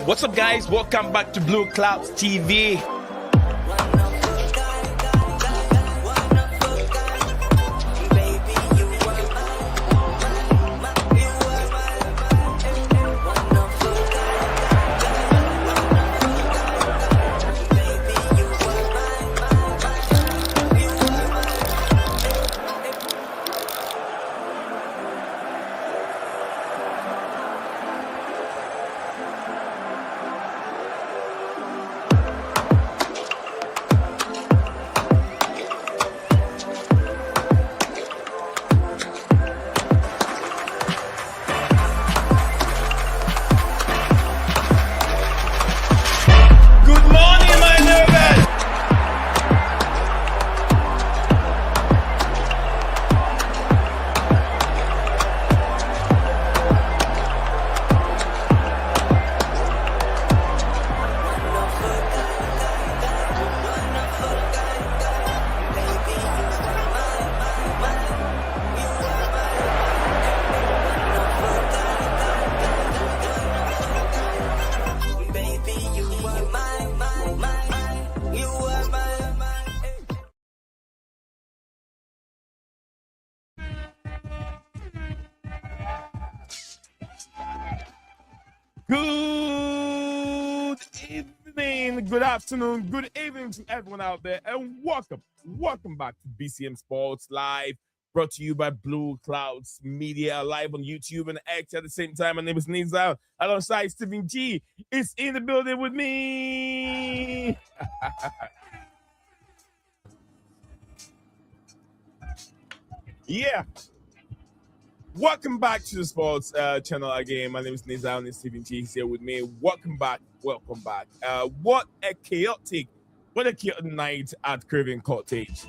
What's up, guys? Welcome back to Blue Clouds TV. Good evening, good afternoon, good evening to everyone out there, and welcome back to BCM Sports Live, brought to you by BlueClouds Media, live on YouTube and X at the same time. My name is Nizal, alongside Stephen G. Is in the building with me. Yeah. Welcome back to the sports channel again. My name is Nizal and Stephen G is here with me. Welcome back. What a chaotic night at Craven Cottage.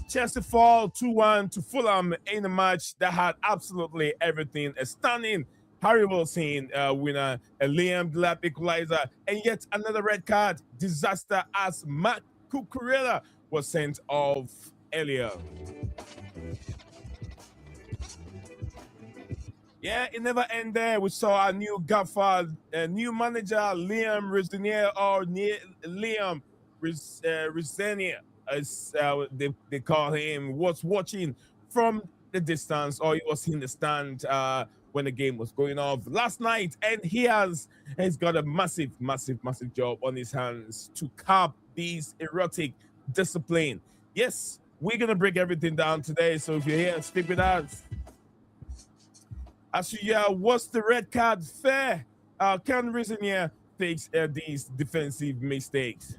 Chelsea fall 2-1 to Fulham in a match that had absolutely everything. A stunning Harry Wilson winner, a Liam Delap equalizer, and yet another red card. Disaster as Marc Cucurella was sent off earlier. Yeah, it never ended there. We saw a new gaffer, a new manager, Liam Rosenior, or Liam Rosenior, as they call him, was watching from the distance, or he was in the stand when the game was going off last night, and he's got a massive job on his hands to curb this erratic discipline. Yes, we're gonna break everything down today, so if you're here, stick with us. As you what's the red card fair? Can Rosenior fix these defensive mistakes?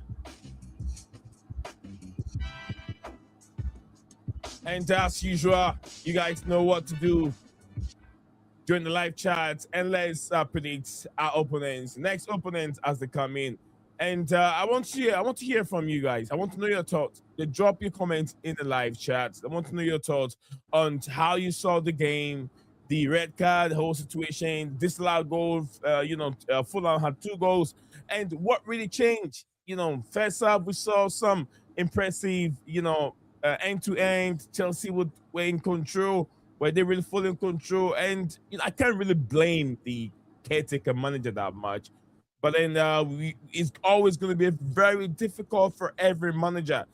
And as usual, you guys know what to do during the live chat, and let's predict our opponents, next opponents as they come in. And I want to hear from you guys. I want to know your thoughts. Drop your comments in the live chat. I want to know your thoughts on how you saw the game, the red card, the whole situation, disallowed goals. Fulham had 2 goals, and what really changed? First up, we saw some impressive, end-to-end. Chelsea were in control, where they really full in control, and I can't really blame the caretaker manager that much. But then it's always going to be very difficult for every manager,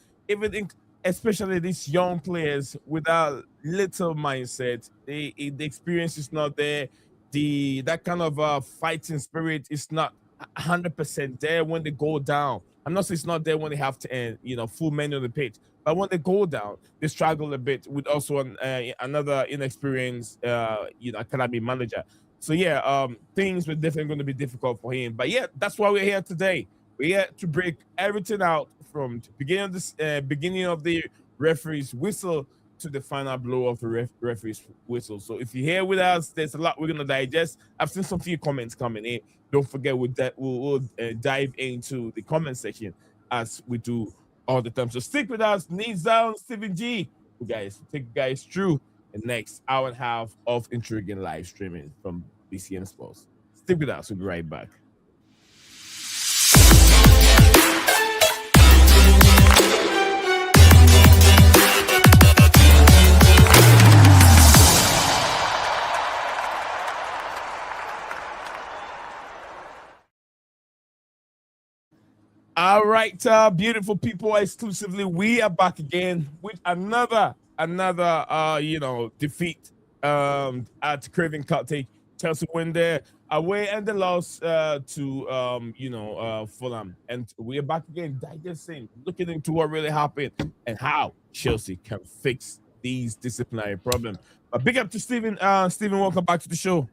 especially these young players without little mindset. The experience is not there. That kind of fighting spirit is not 100% there when they go down. I'm not saying it's not there when they have to end, full men on the pitch. But when they go down, they struggle a bit with also another inexperienced, academy manager. So yeah, things were definitely going to be difficult for him. But yeah, that's why we're here today. We're here to break everything out from the beginning of the referee's whistle to the final blow of the referee's whistle. So if you're here with us, there's a lot we're going to digest. I've seen some few comments coming in. Don't forget we'll dive into the comment section as we do all the time. So stick with us. Nizal, Stephen G. Take you guys through the next hour and a half of intriguing live streaming from BCM Sports. Stick with us. We'll be right back. All right, beautiful people, exclusively, we are back again with another defeat at Craven Cottage. Chelsea win there away and the loss to Fulham, and we are back again digesting, looking into what really happened and how Chelsea can fix these disciplinary problems. But big up to Stephen. Stephen, welcome back to the show.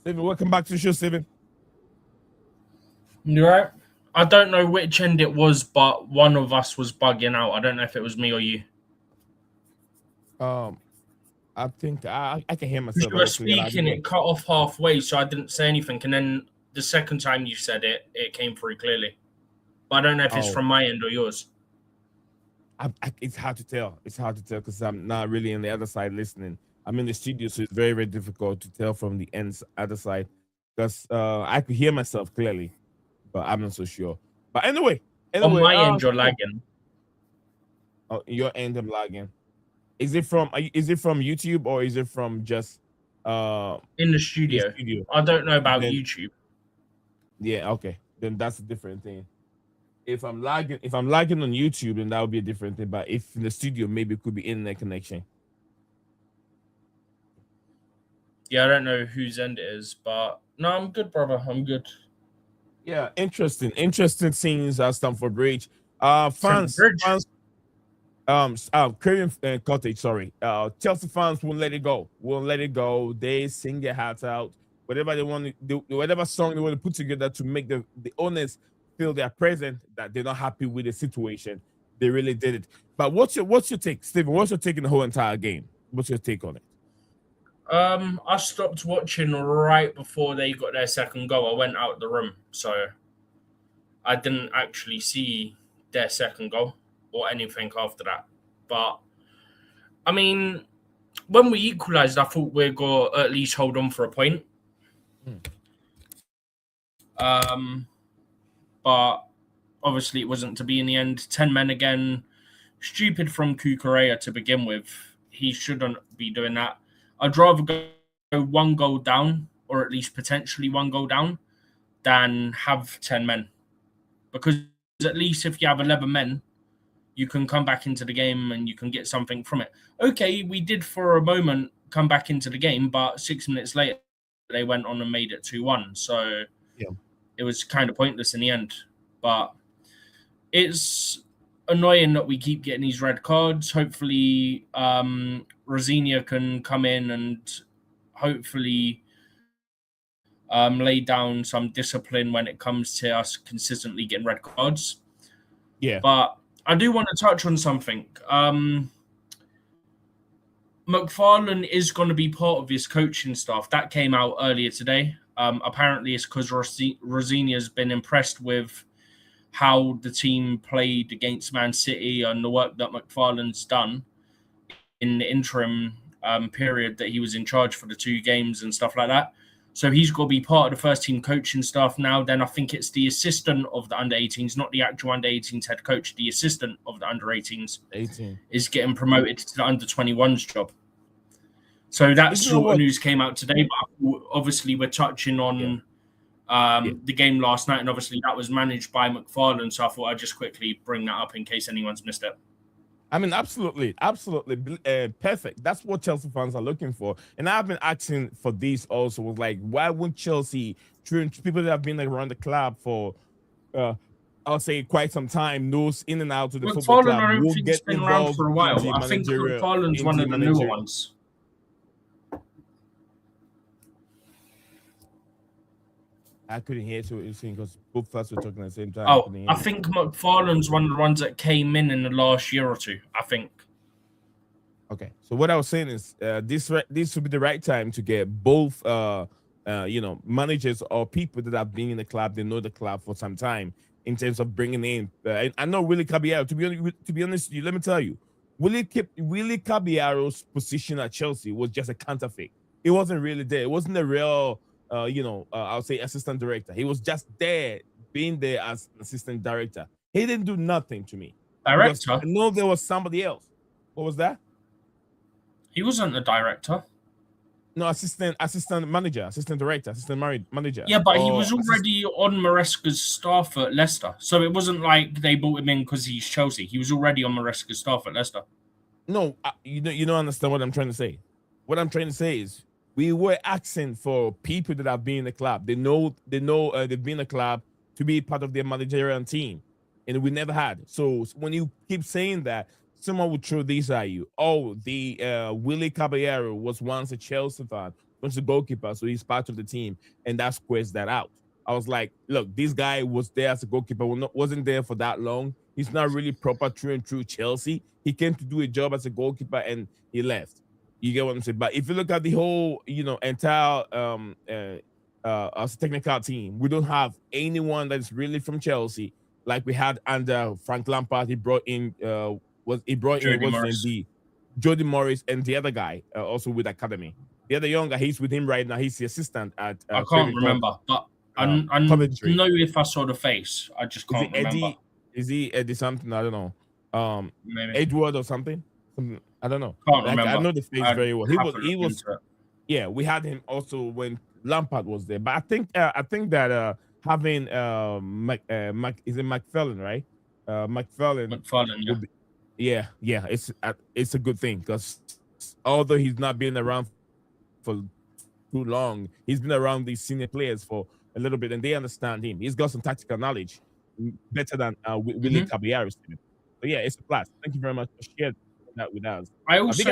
Stephen, welcome back to the show, Stephen. You right? I don't know which end it was, but one of us was bugging out. I don't know if it was me or you. I think I can hear myself. You were speaking, it cut off halfway, so I didn't say anything. And then the second time you said it, it came through clearly. But I don't know if it's from my end or yours. It's hard to tell. It's hard to tell because I'm not really on the other side listening. I'm in the studio, so it's very, very difficult to tell from the other side because I could hear myself clearly, but I'm not so sure. But anyway, on my end, you're lagging. Oh, your end, I'm lagging. Is it from YouTube or is it from just in the studio? I don't know about YouTube. Yeah, okay. Then that's a different thing. If I'm lagging on YouTube, then that would be a different thing. But if in the studio, maybe it could be internet connection. Yeah, I don't know whose end it is, but no, I'm good, brother. I'm good. Yeah, interesting scenes at Stamford Bridge. Fans, Craven Cottage, sorry. Chelsea fans won't let it go. They sing their hearts out. Whatever they want to do, whatever song they want to put together to make the owners feel they're present, that they're not happy with the situation. They really did it. But what's your take, Stephen? What's your take in the whole entire game? What's your take on it? I stopped watching right before they got their second goal. I went out the room, so I didn't actually see their second goal or anything after that. But I mean, when we equalised, I thought we're going to at least hold on for a point. But obviously it wasn't to be in the end. 10 men again. Stupid from Cucurella to begin with. He shouldn't be doing that. I'd rather go one goal down, or at least potentially one goal down, than have 10 men. Because at least if you have 11 men, you can come back into the game and you can get something from it. Okay, we did for a moment come back into the game, but 6 minutes later, they went on and made it 2-1. So It was kind of pointless in the end. But it's annoying that we keep getting these red cards. Hopefully, Rosenior can come in and hopefully lay down some discipline when it comes to us consistently getting red cards. Yeah. But I do want to touch on something. McFarlane is going to be part of his coaching staff. That came out earlier today. Apparently, it's because Rosenior has been impressed with how the team played against Man City and the work that McFarlane's done in the interim period that he was in charge for the 2 games and stuff like that. So he's got to be part of the first team coaching staff now. Then I think it's the assistant of the under-18s, not the actual under-18s head coach. The assistant of the under-18s is getting promoted to the under-21s job. So that sort of news came out today. But obviously, we're touching on the game last night, and obviously that was managed by McFarlane. So I thought I'd just quickly bring that up in case anyone's missed it. I mean, absolutely. Perfect. That's what Chelsea fans are looking for. And I've been asking for this also. Was like, why wouldn't Chelsea, people that have been around the club for, I'll say quite some time, knows in and out of the football club, I don't think it's been around for a while. I think McFarlane's one of the newer ones. I couldn't hear what you're saying because both of us were talking at the same time. I think McFarlane's one of the ones that came in the last year or two, I think. Okay. So what I was saying is this would be the right time to get both managers or people that have been in the club, they know the club for some time in terms of bringing in. I know Willie Caballero, to be honest with you, let me tell you, Willie Caballero's position at Chelsea was just a counterfeit. It wasn't really there. It wasn't a real I'll say assistant director. He was just there, being there as assistant director. He didn't do nothing to me. Director? I know there was somebody else. What was that? He wasn't the director. No, assistant manager, assistant director, manager. Yeah, but he or was already on Maresca's staff at Leicester. So it wasn't like they brought him in because he's Chelsea. He was already on Maresca's staff at Leicester. No, you don't understand what I'm trying to say. What I'm trying to say is we were asking for people that have been in the club. They know they've been in the club to be part of their managerial team, and we never had. So when you keep saying that, someone would throw this at you. Oh, the Willie Caballero was once a Chelsea fan, once a goalkeeper, so he's part of the team, and that squares that out. I was like, look, this guy was there as a goalkeeper, wasn't there for that long. He's not really proper through and through Chelsea. He came to do a job as a goalkeeper and he left. You get what I'm saying? But if you look at the whole, entire as a technical team, we don't have anyone that's really from Chelsea like we had under Frank Lampard. He brought in Jody Morris and the other guy also with academy. The other young guy, he's with him right now. He's the assistant at. I can't remember, but I know if I saw the face. I just can't remember. Is he Eddie something? I don't know. Maybe Edward or something. I don't know. Can't remember. I know the face very well. He was. Yeah, we had him also when Lampard was there. But I think that having is it McFarlane, right? McFarlane. Yeah. It's a good thing because although he's not been around for too long, he's been around these senior players for a little bit, and they understand him. He's got some tactical knowledge better than Willie Caballero. So yeah, it's a plus. Thank you very much for sharing that with us. I also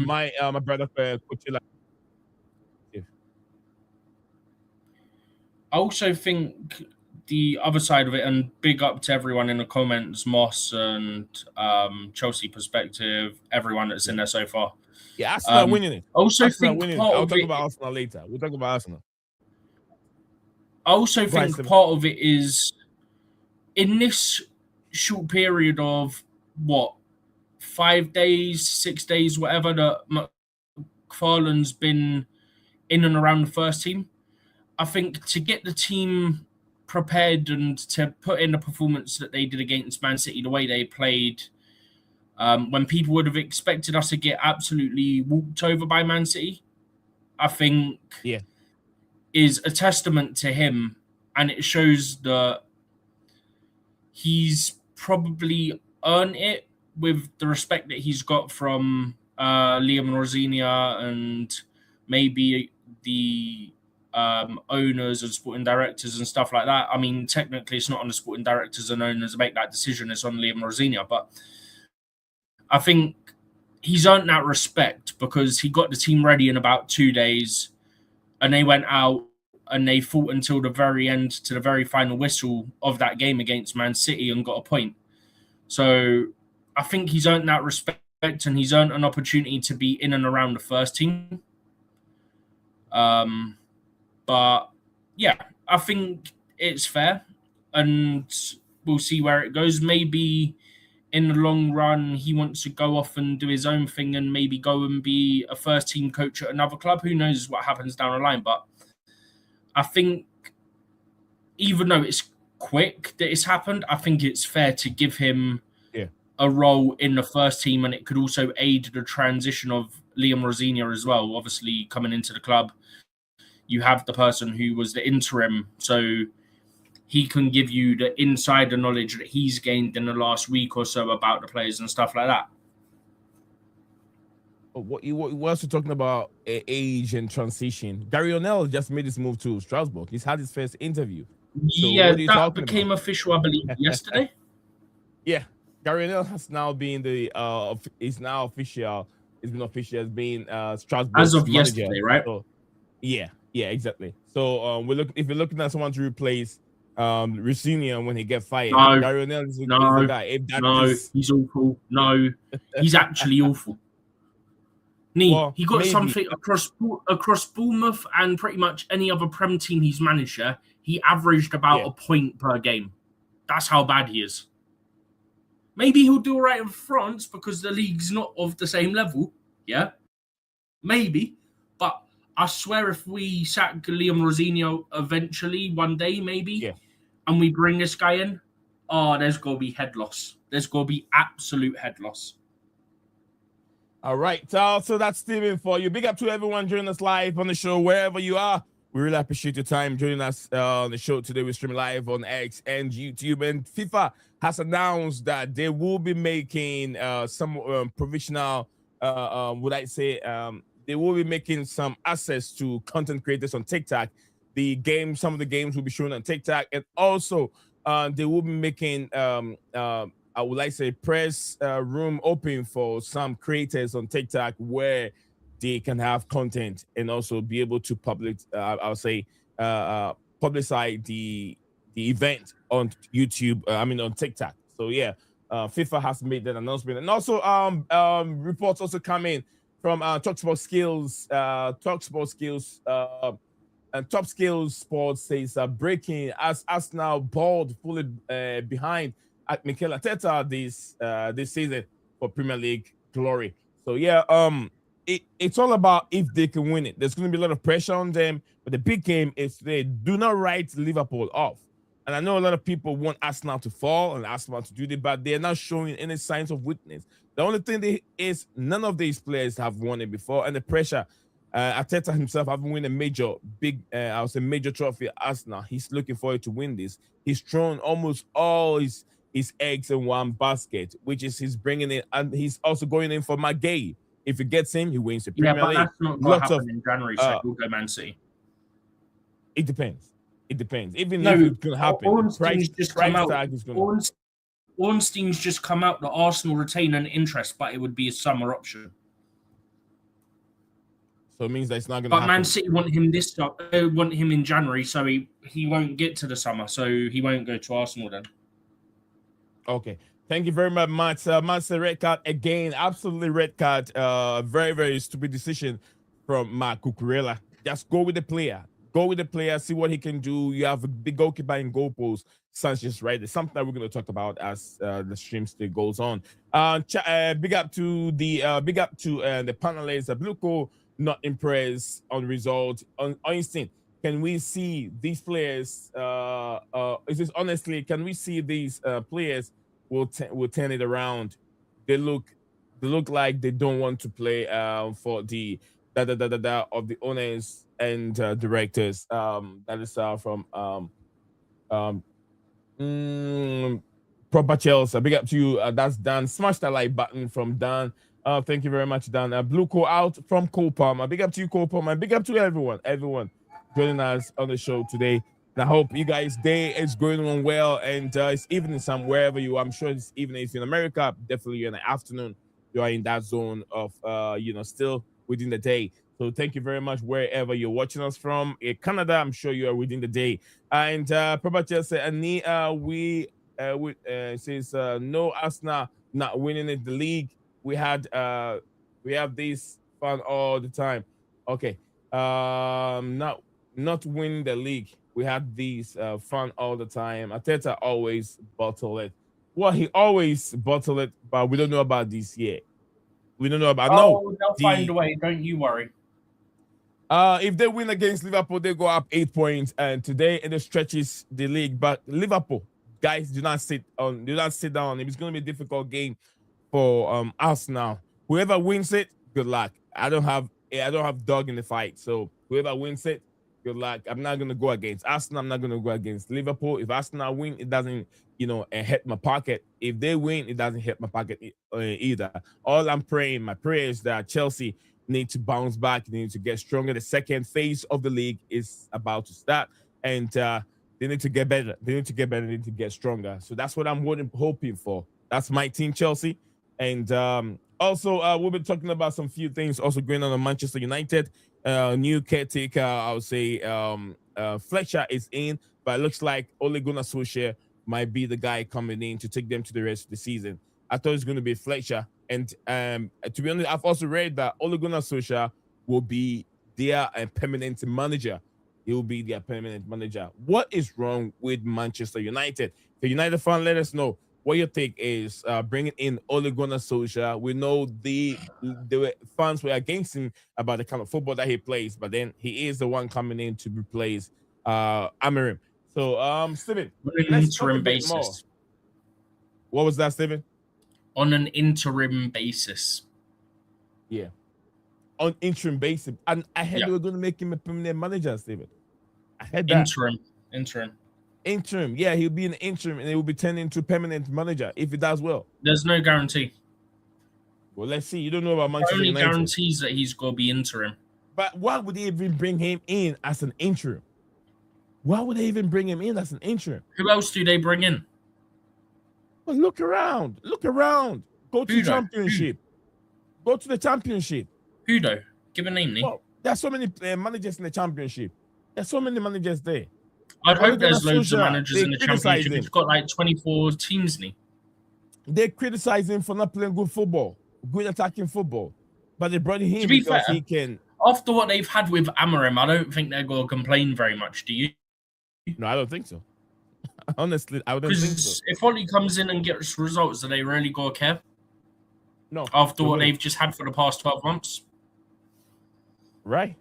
my brother Cucurella. I also think the other side of it, and big up to everyone in the comments, Moss and Chelsea Perspective, everyone that's in there so far. Yeah, Arsenal are winning it. I'll talk about Arsenal later. We'll talk about Arsenal. I also think part of it is in this short period of 5 days, 6 days, whatever, that McFarlane's been in and around the first team. I think to get the team prepared and to put in the performance that they did against Man City, the way they played, when people would have expected us to get absolutely walked over by Man City, I think is a testament to him. And it shows that he's probably earned it with the respect that he's got from Liam Rosenior and maybe the owners and sporting directors and stuff like that. I mean, technically, it's not on the sporting directors and owners to make that decision. It's on Liam Rosenior. But I think he's earned that respect because he got the team ready in about 2 days and they went out and they fought until the very end, to the very final whistle of that game against Man City and got a point. So I think he's earned that respect and he's earned an opportunity to be in and around the first team. But yeah, I think it's fair and we'll see where it goes. Maybe in the long run, he wants to go off and do his own thing and maybe go and be a first team coach at another club. Who knows what happens down the line? But I think even though it's quick that it's happened, I think it's fair to give him a role in the first team, and it could also aid the transition of Liam Rosenior as well. Obviously, coming into the club, you have the person who was the interim, so he can give you the insider knowledge that he's gained in the last week or so about the players and stuff like that. We're also talking about age and transition. Gary O'Neill just made his move to Strasbourg. He's had his first interview. So that became official, I believe, yesterday. Yeah, Gary O'Neill has now been is now official. It's been official as being Strasbourg as of manager. Yesterday, right? So, yeah, exactly. So if you're looking at someone to replace Rosenior when he gets fired, Gary O'Neill is the guy. He's awful. No, he's actually awful. He got something across Bournemouth and pretty much any other Prem team he's managed. He averaged about a point per game. That's how bad he is. Maybe he'll do all right in France because the league's not of the same level. Yeah, maybe. But I swear if we sack Liam Rosenior eventually one day, maybe, and we bring this guy in, there's going to be head loss. There's going to be absolute head loss. All right. So that's Steven for you. Big up to everyone joining us live on the show, wherever you are. We really appreciate your time joining us on the show today. We stream live on X and YouTube. And FIFA has announced that they will be making some provisional, would I say, they will be making some access to content creators on TikTok. Some of the games will be shown on TikTok. And also, they will be making I would like to say press room open for some creators on TikTok where they can have content and also be able to I'll say publicize the event on YouTube. On TikTok. So yeah, FIFA has made that announcement, and also reports also coming from Talksport Skills. Talksport Skills. And Top Skills Sports says breaking as Arsenal balled fully behind at Mikel Arteta this season for Premier League glory. So yeah, it's all about if they can win it. There's going to be a lot of pressure on them, but the big game is they do not write Liverpool off. And I know a lot of people want Arsenal to fall and Arsenal to do it, but they're not showing any signs of weakness. The only thing is none of these players have won it before, and the pressure. Arteta himself haven't won a major trophy at Arsenal. He's looking forward to win this. He's thrown almost all his eggs in one basket, which is he's bringing in, and he's also going in for McGay. If he gets him, he wins the Premier League. That's not going to happen in January, so he'll go Man City. It depends. Even if it's going to happen, Ornstein's just come out that Arsenal retain an interest, but it would be a summer option. So it means that it's not going to happen. But Man City want him in January, so he won't get to the summer, so he won't go to Arsenal then. Okay. Thank you very much, Matt. Matt's a red card again. Absolutely red card. Very, very stupid decision from Marc Cucurella. Just go with the player. See what he can do. You have a big goalkeeper in goal post. Sanchez, right? It's something that we're going to talk about as the stream still goes on. Big up to the panelists. Bluco not impressed on result on instinct. Can we see these players? Is this honestly? Can we see these players will turn it around? They look like they don't want to play for the of the owners and directors. That is from Proper Chelsea. Big up to you. That's Dan. Smash that like button from Dan. Thank you very much, Dan. Blue Call out from Cole Palmer. Big up to you, Cole Palmer. Big up to everyone joining us on the show today. And I hope you guys' day is going on well, and it's evening wherever you are. I'm sure it's evening if you're in America. Definitely you're in the afternoon. You are in that zone of still within the day. So thank you very much wherever you're watching us from. In Canada, I'm sure you are within the day. And Proper Chelsea, says no Arsenal not winning the league. We have this fun all the time. Okay. Not winning the league. We had these fun all the time. Arteta always bottle it. Well, he always bottle it, but we don't know about this yet. We don't know about they'll find a way, don't you worry. If they win against Liverpool, they go up 8 points, and today in the stretches the league. But Liverpool, guys, do not sit down. It's going to be a difficult game for Arsenal. Whoever wins it, good luck. I don't have dog in the fight, so whoever wins it, good luck. I'm not going to go against Arsenal. I'm not going to go against Liverpool. If Arsenal win, it doesn't hit my pocket. If they win, it doesn't hit my pocket either. All I'm praying, my prayer is that Chelsea need to bounce back. They need to get stronger. The second phase of the league is about to start, and they need to get better. They need to get stronger. So that's what I'm hoping for. That's my team, Chelsea. And also, we'll be talking about some few things also going on in Manchester United. New caretaker, I would say Fletcher is in, but it looks like Ole Gunnar Solskjaer might be the guy coming in to take them to the rest of the season. I thought it was going to be Fletcher. And to be honest, I've also read that Ole Gunnar Solskjaer will be their permanent manager. He will be their permanent manager. What is wrong with Manchester United? The United fan, let us know what your take is. Bringing in Ole Gunnar Solskjaer. We know the fans were against him about the kind of football that he plays, but then he is the one coming in to replace Amorim. So, Steven, on an interim basis. More. What was that, Steven? On an interim basis. Yeah. On interim basis. And I heard Yeah. they were going to make him a permanent manager, Steven. I heard that. Interim. Yeah, he'll be an interim and he will be turned into permanent manager if he does well. There's no guarantee. Well, let's see. You don't know about The Manchester only United. guarantees that he's going to be interim. But why would they even bring him in as an interim? Why would they even bring him in as an interim? Who else do they bring in? Well, look around. Look around. Go to the championship. Go to the championship. Who though? Give a name, Lee. Well, there's so many managers in the championship. There's so many managers there. I'd hope there's loads of managers in the championship. It's got like 24 teams, Lee. They criticize him for not playing good football, good attacking football. But they brought him to be because fair, he can. After what they've had with Amorim, I don't think they're going to complain very much, do you? No, I don't think so. Honestly, I don't think so. Because if Oli comes in and gets results, are they really going to care? No. After what they've just had for the past 12 months? Right.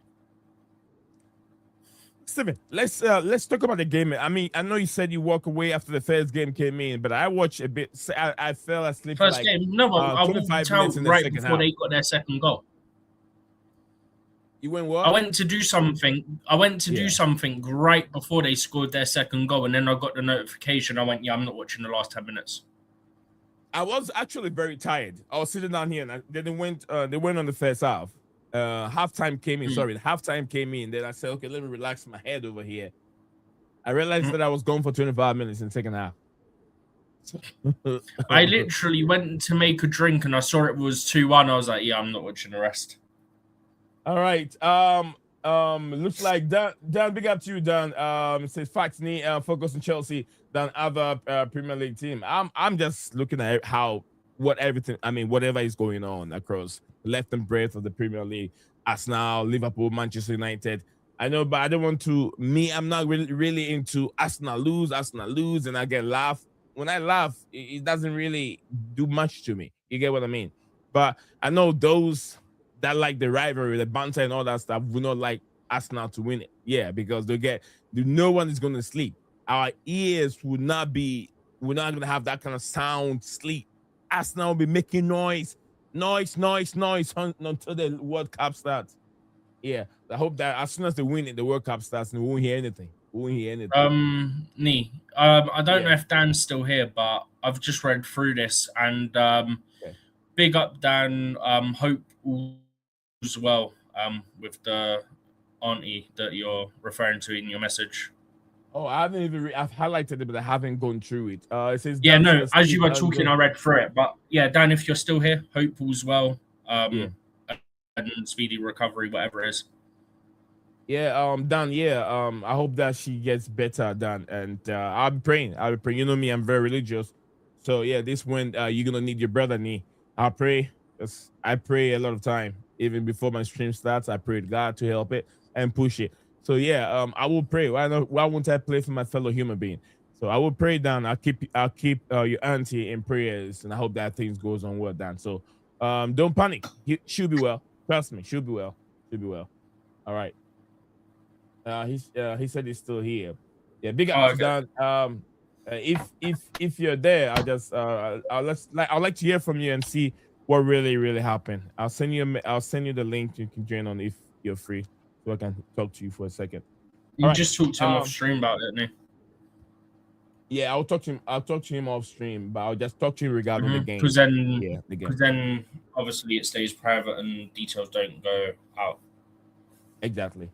Steven, let's talk about the game. I mean, I know you said you walk away after the first game came in, but I watched a bit. I fell asleep. First game? No, I walked out right before they got their second goal. You went what? I went to do something. Do something right before they scored their second goal, and then I got the notification. I went, I'm not watching the last 10 minutes. I was actually very tired. I was sitting down here, and they went on the first half. Halftime came in. Halftime came in. Then I said, okay, let me relax my head over here. I realized that I was gone for 25 minutes in the second half. I literally went to make a drink, and I saw it was 2-1. I was like, I'm not watching the rest. All right. Looks like Dan, big up to you, Dan. It says facts need focus on Chelsea than other Premier League team. I'm just looking at whatever is going on across left and breadth of the Premier League. Arsenal, Liverpool, Manchester United. I know, but I don't want to. I'm not really into Arsenal lose, and I get laugh. When I laugh, it doesn't really do much to me. You get what I mean? But I know those that like the rivalry, the banter, and all that stuff would not like Arsenal to win it. Yeah, because no one is going to sleep. Our ears we're not going to have that kind of sound sleep. Arsenal will be making noise until the World Cup starts. Yeah, I hope that as soon as they win it, the World Cup starts, and we won't hear anything. I don't know if Dan's still here, but I've just read through this, and big up Dan. Hope as well with the auntie that you're referring to in your message. Oh, I haven't even. I've highlighted it, but I haven't gone through it. It says. Yeah, no. As you were talking, I read through it. But yeah, Dan, if you're still here, hope all's well. And speedy recovery, whatever it is. Yeah, Dan. Yeah, I hope that she gets better, Dan. And I'll be praying. You know me, I'm very religious. So yeah, this when you're gonna need your brother knee. I'll pray. I pray a lot of time. Even before my stream starts, I pray to God to help it and push it. So yeah, I will pray. Why won't I pray for my fellow human being? So I will pray, Dan. I'll keep your auntie in prayers, and I hope that things goes on well, Dan. So don't panic. She'll be well. Trust me, she'll be well. She'll be well. All right. He said he's still here. Yeah, big up, Dan. If you're there, I'd like to hear from you and see what really happened. I'll send you the link. You can join on if you're free. So I can talk to you for a second. You just talked to him off stream about it, didn't you? Yeah, I'll talk to him off stream, but I'll just talk to him regarding the game. Because then obviously it stays private and details don't go out. Exactly.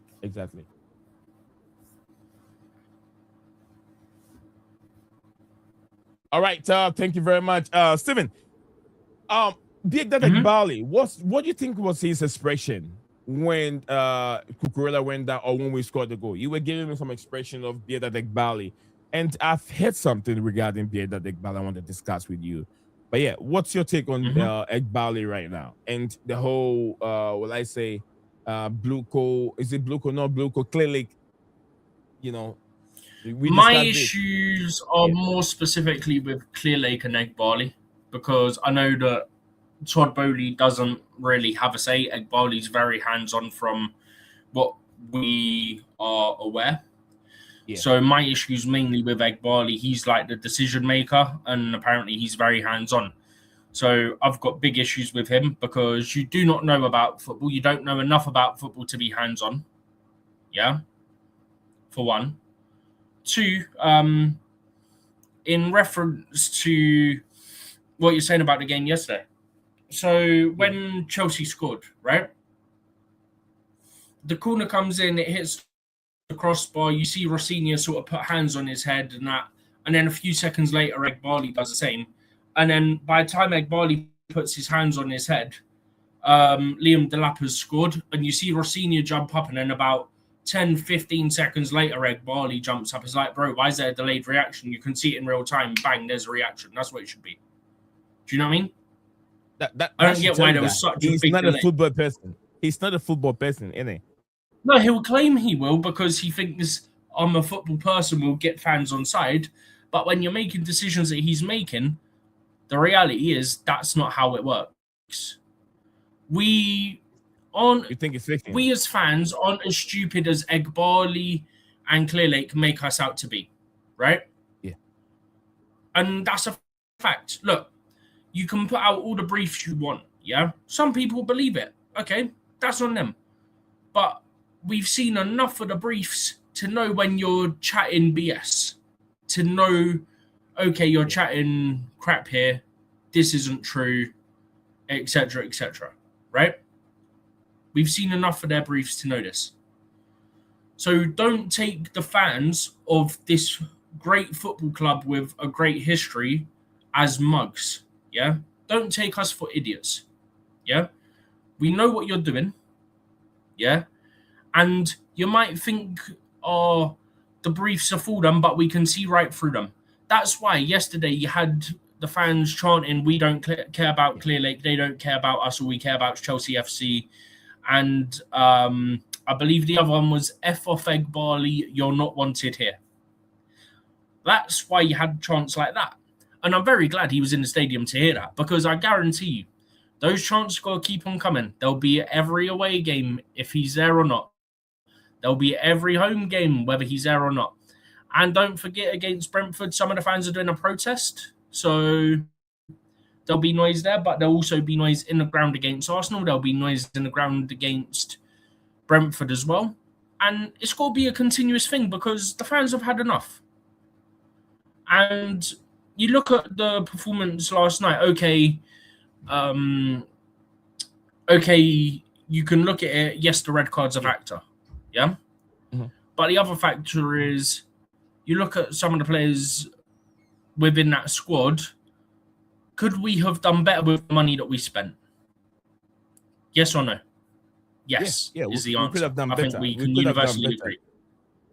All right, thank you very much, Steven. Biegdadek Bali, what do you think was his expression when Cucurella went down or when we scored the goal? You were giving me some expression of Biegdadek Bali, and I've heard something regarding Biegdadek Bali I want to discuss with you. But yeah, what's your take on Egbali right now and the whole Bluco Clear Lake? You know, my issues are more specifically with Clear Lake and Egbali, because I know that Todd Bowley doesn't really have a say. Egbali's very hands-on from what we are aware. Yeah. So my issues mainly with Egbali, he's like the decision maker, and apparently he's very hands-on. So I've got big issues with him because you do not know about football. You don't know enough about football to be hands-on. Yeah, for one. Two, in reference to what you're saying about the game yesterday. So when Chelsea scored, right? The corner comes in, it hits the crossbar. You see Rosenior sort of put hands on his head and that. And then a few seconds later, Egbali does the same. And then by the time Egbali puts his hands on his head, Liam Delap has scored. And you see Rosenior jump up, and then about 10, 15 seconds later, Egbali jumps up. It's like, bro, why is there a delayed reaction? You can see it in real time. Bang, there's a reaction. That's what it should be. Do you know what I mean? I don't get why there was such a big delay. He's not a football person. He's not a football person, is he? No, he'll claim he will because he thinks I'm a football person, will get fans on side. But when you're making decisions that he's making, the reality is that's not how it works. We as fans aren't as stupid as Egbali and Clearlake make us out to be, right? Yeah. And that's a fact. Look, you can put out all the briefs you want, yeah? Some people believe it. Okay, that's on them. But we've seen enough of the briefs to know when you're chatting BS, to know, okay, you're chatting crap here, this isn't true, etc., right? We've seen enough of their briefs to know this. So don't take the fans of this great football club with a great history as mugs, yeah? Don't take us for idiots, yeah? We know what you're doing, yeah? And you might think, oh, the briefs are Fulham, but we can see right through them. That's why yesterday you had the fans chanting, we don't care about Clearlake, they don't care about us, all we care about is Chelsea FC. And I believe the other one was F off Egbali, you're not wanted here. That's why you had chants like that. And I'm very glad he was in the stadium to hear that, because I guarantee you, those chants are going to keep on coming. There'll be every away game if he's there or not. There'll be every home game, whether he's there or not. And don't forget, against Brentford, some of the fans are doing a protest. So there'll be noise there, but there'll also be noise in the ground against Arsenal. There'll be noise in the ground against Brentford as well. And it's got to be a continuous thing because the fans have had enough. And you look at the performance last night, okay, you can look at it, yes, the red card's a factor. Yeah. Mm-hmm. But the other factor is you look at some of the players within that squad. Could we have done better with the money that we spent? Yes or no? Yes, is the answer. We could have done I better. think we can universally agree.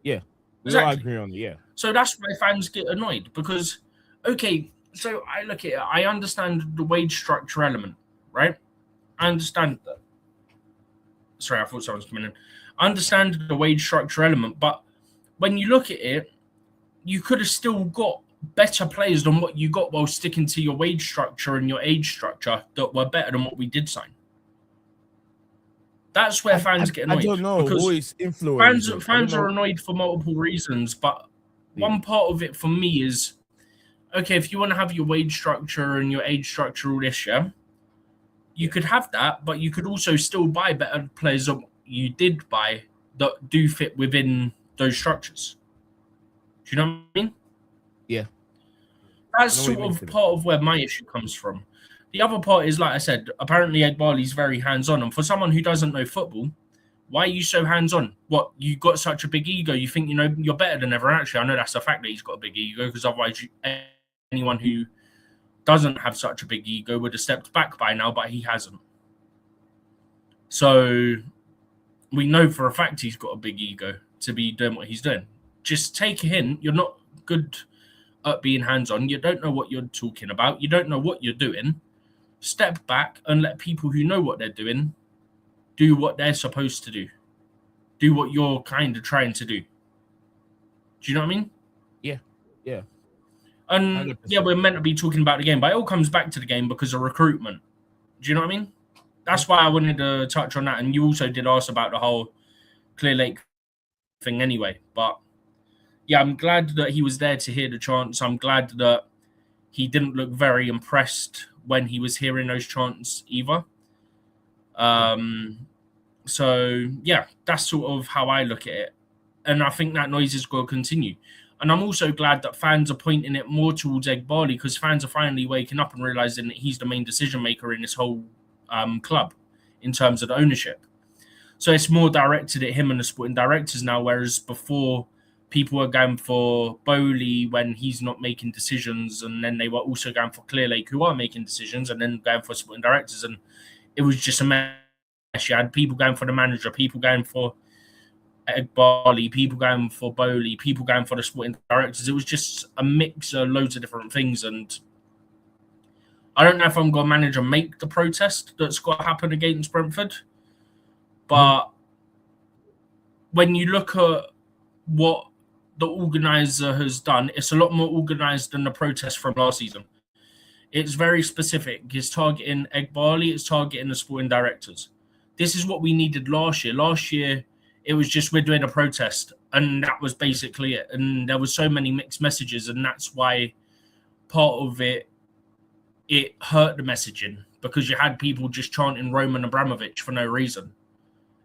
Yeah, we exactly. all agree on it, yeah. So that's why fans get annoyed because, okay, so I look at it, I understand the wage structure element, right? I understand that. Sorry, I thought someone was coming in. I understand the wage structure element, but when you look at it, you could have still got better players than what you got while sticking to your wage structure and your age structure that were better than what we did sign. That's where fans get annoyed. I don't know who is influencing. Fans are annoyed for multiple reasons, but one part of it for me is, okay, if you want to have your wage structure and your age structure all this, yeah, you could have that, but you could also still buy better players than you did buy that do fit within those structures. Do you know what I mean? Yeah. That's sort of part of where my issue comes from. The other part is, like I said, apparently Egbali's very hands-on. And for someone who doesn't know football, why are you so hands-on? What, you got such a big ego? You think, you're better than everyone? Actually, I know that's a fact that he's got a big ego, because otherwise anyone who doesn't have such a big ego would have stepped back by now, but he hasn't. So we know for a fact he's got a big ego to be doing what he's doing. Just take a hint. You're not good at being hands-on. You don't know what you're talking about. You don't know what you're doing. Step back and let people who know what they're doing do what they're supposed to do. Do what you're kind of trying to do. Do you know what I mean? Yeah. And 100%. Yeah, we're meant to be talking about the game, but it all comes back to the game because of recruitment. Do you know what I mean? That's why I wanted to touch on that. And you also did ask about the whole Clearlake thing anyway. But yeah, I'm glad that he was there to hear the chants. I'm glad that he didn't look very impressed when he was hearing those chants either. So yeah, that's sort of how I look at it. And I think that noise is going to continue. And I'm also glad that fans are pointing it more towards Egbali, because fans are finally waking up and realizing that he's the main decision maker in this whole club in terms of the ownership. So it's more directed at him and the sporting directors now, whereas before people were going for Bowley when he's not making decisions, and then they were also going for Clearlake, who are making decisions, and then going for sporting directors. And it was just a mess. You had people going for the manager, people going for Egbali, people going for Bowley, people going for the sporting directors. It was just a mix of loads of different things. And I don't know if I'm going to manage and make the protest that's got to happen against Brentford. But when you look at what the organizer has done, it's a lot more organized than the protest from last season. It's very specific. It's targeting Egbali, it's targeting the sporting directors. This is what we needed last year. Last year, it was just we're doing a protest, and that was basically it. And there was so many mixed messages, and that's why part of it hurt the messaging, because you had people just chanting Roman Abramovich for no reason,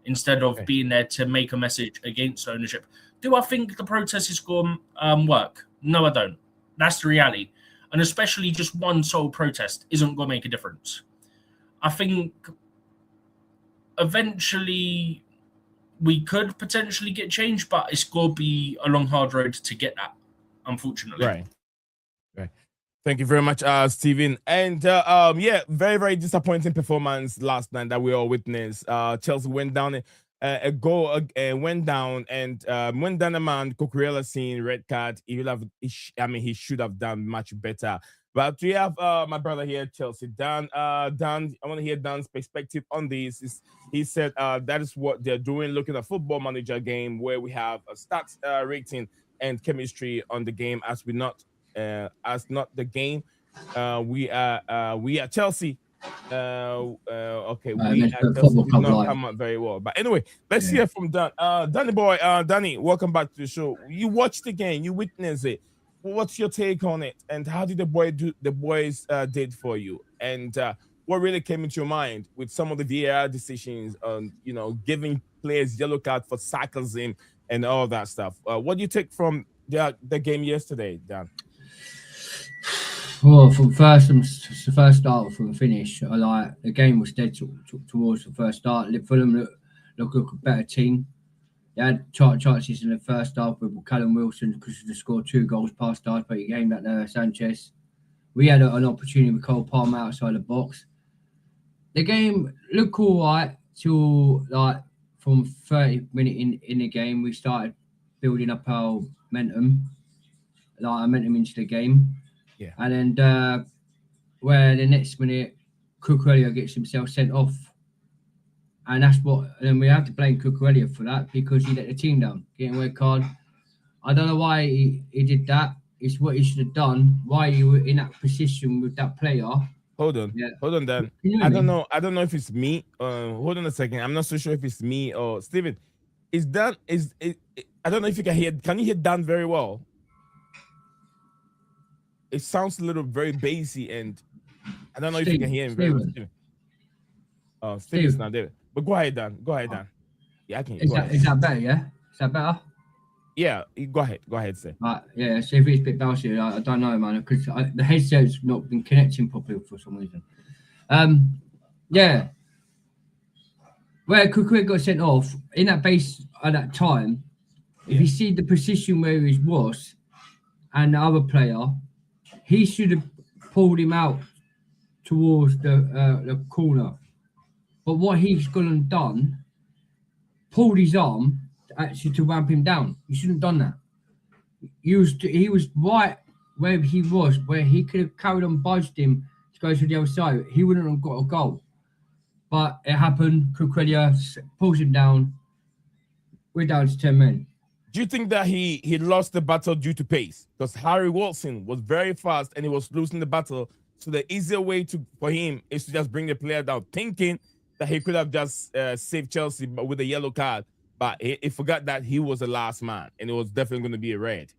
instead of being there to make a message against ownership. Do I think the protest is going to work? No, I don't. That's the reality. And especially just one sole protest isn't going to make a difference. I think eventually we could potentially get change, but it's going to be a long, hard road to get that, unfortunately. Right. Thank you very much, Stephen. And yeah, very, very disappointing performance last night that we all witnessed. Chelsea went down a goal, went down, and went down a man. Cucurella seeing red card. He should have done much better. But we have my brother here, Chelsea. Dan, I want to hear Dan's perspective on this. He said that is what they're doing, looking at Football Manager game where we have a stats rating and chemistry on the game as not the game. We are Chelsea. Okay, we at Chelsea did not come out very well. But anyway, let's hear from Dan. Danny boy, Danny, welcome back to the show. You watched the game, you witnessed it. What's your take on it, and how did the boys did for you, and what really came into your mind with some of the VAR decisions on giving players yellow card for sarcasm and all that stuff? What do you take from the game yesterday, Dan? Well, from the first start from the finish, the game was dead towards the first start. Fulham look a better team. They had chances in the first half with Callum Wilson because they scored 2 goals past us, but he gained that Sanchez. We had an opportunity with Cole Palmer outside the box. The game looked all right till from 30 minutes in the game, we started building up our momentum into the game. Yeah. And then where the next minute Cucurella gets himself sent off. And then we have to blame Cucurella for that, because he let the team down, getting a red card. I don't know why he did that. It's what he should have done. Why you were in that position with that player. Hold on, Dan. I don't know if it's me. Hold on a second. I'm not so sure if it's me or Steven. I don't know if you can hear. Can you hear Dan very well? It sounds a little very bassy, and I don't know if you can hear him very well. Oh, Steven's not there. But go ahead, Dan. Yeah, I can. Is that better? Yeah, is that better? Yeah, go ahead, sir. Yeah, see if it's a bit bouncy. I don't know, man, because the headset's not been connecting properly for some reason. Yeah. Where Cucurella got sent off, in that base at that time, if you see the position where he was and the other player, he should have pulled him out towards the corner. But what he's gone and done, pulled his arm actually to ramp him down. He shouldn't have done that. He was right where he was, where he could have carried on, budged him to go to the other side. He wouldn't have got a goal. But it happened. Cucurella pulls him down. We're down to 10 men. Do you think that he lost the battle due to pace? Because Harry Wilson was very fast and he was losing the battle. So the easier way for him is to just bring the player down, thinking that he could have just saved Chelsea with a yellow card. But he forgot that he was the last man, and it was definitely going to be a red.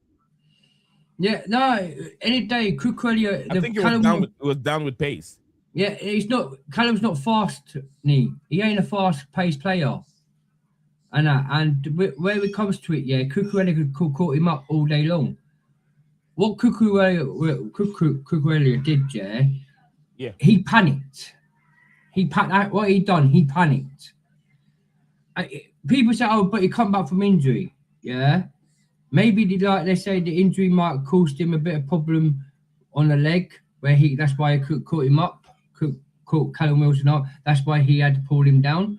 Yeah, no, any day, Cucurella, I think it was down with pace. Yeah, he's not. Callum's not fast. He ain't a fast-paced player. And where it comes to it, yeah, Cucurella could caught him up all day long. What Cucurella did, Yeah. he panicked. What he done, he panicked. People say, "Oh, but he come back from injury." Yeah, maybe they say the injury might caused him a bit of problem on the leg, where that's why he caught him up, caught Callum Wilson up. That's why he had to pull him down,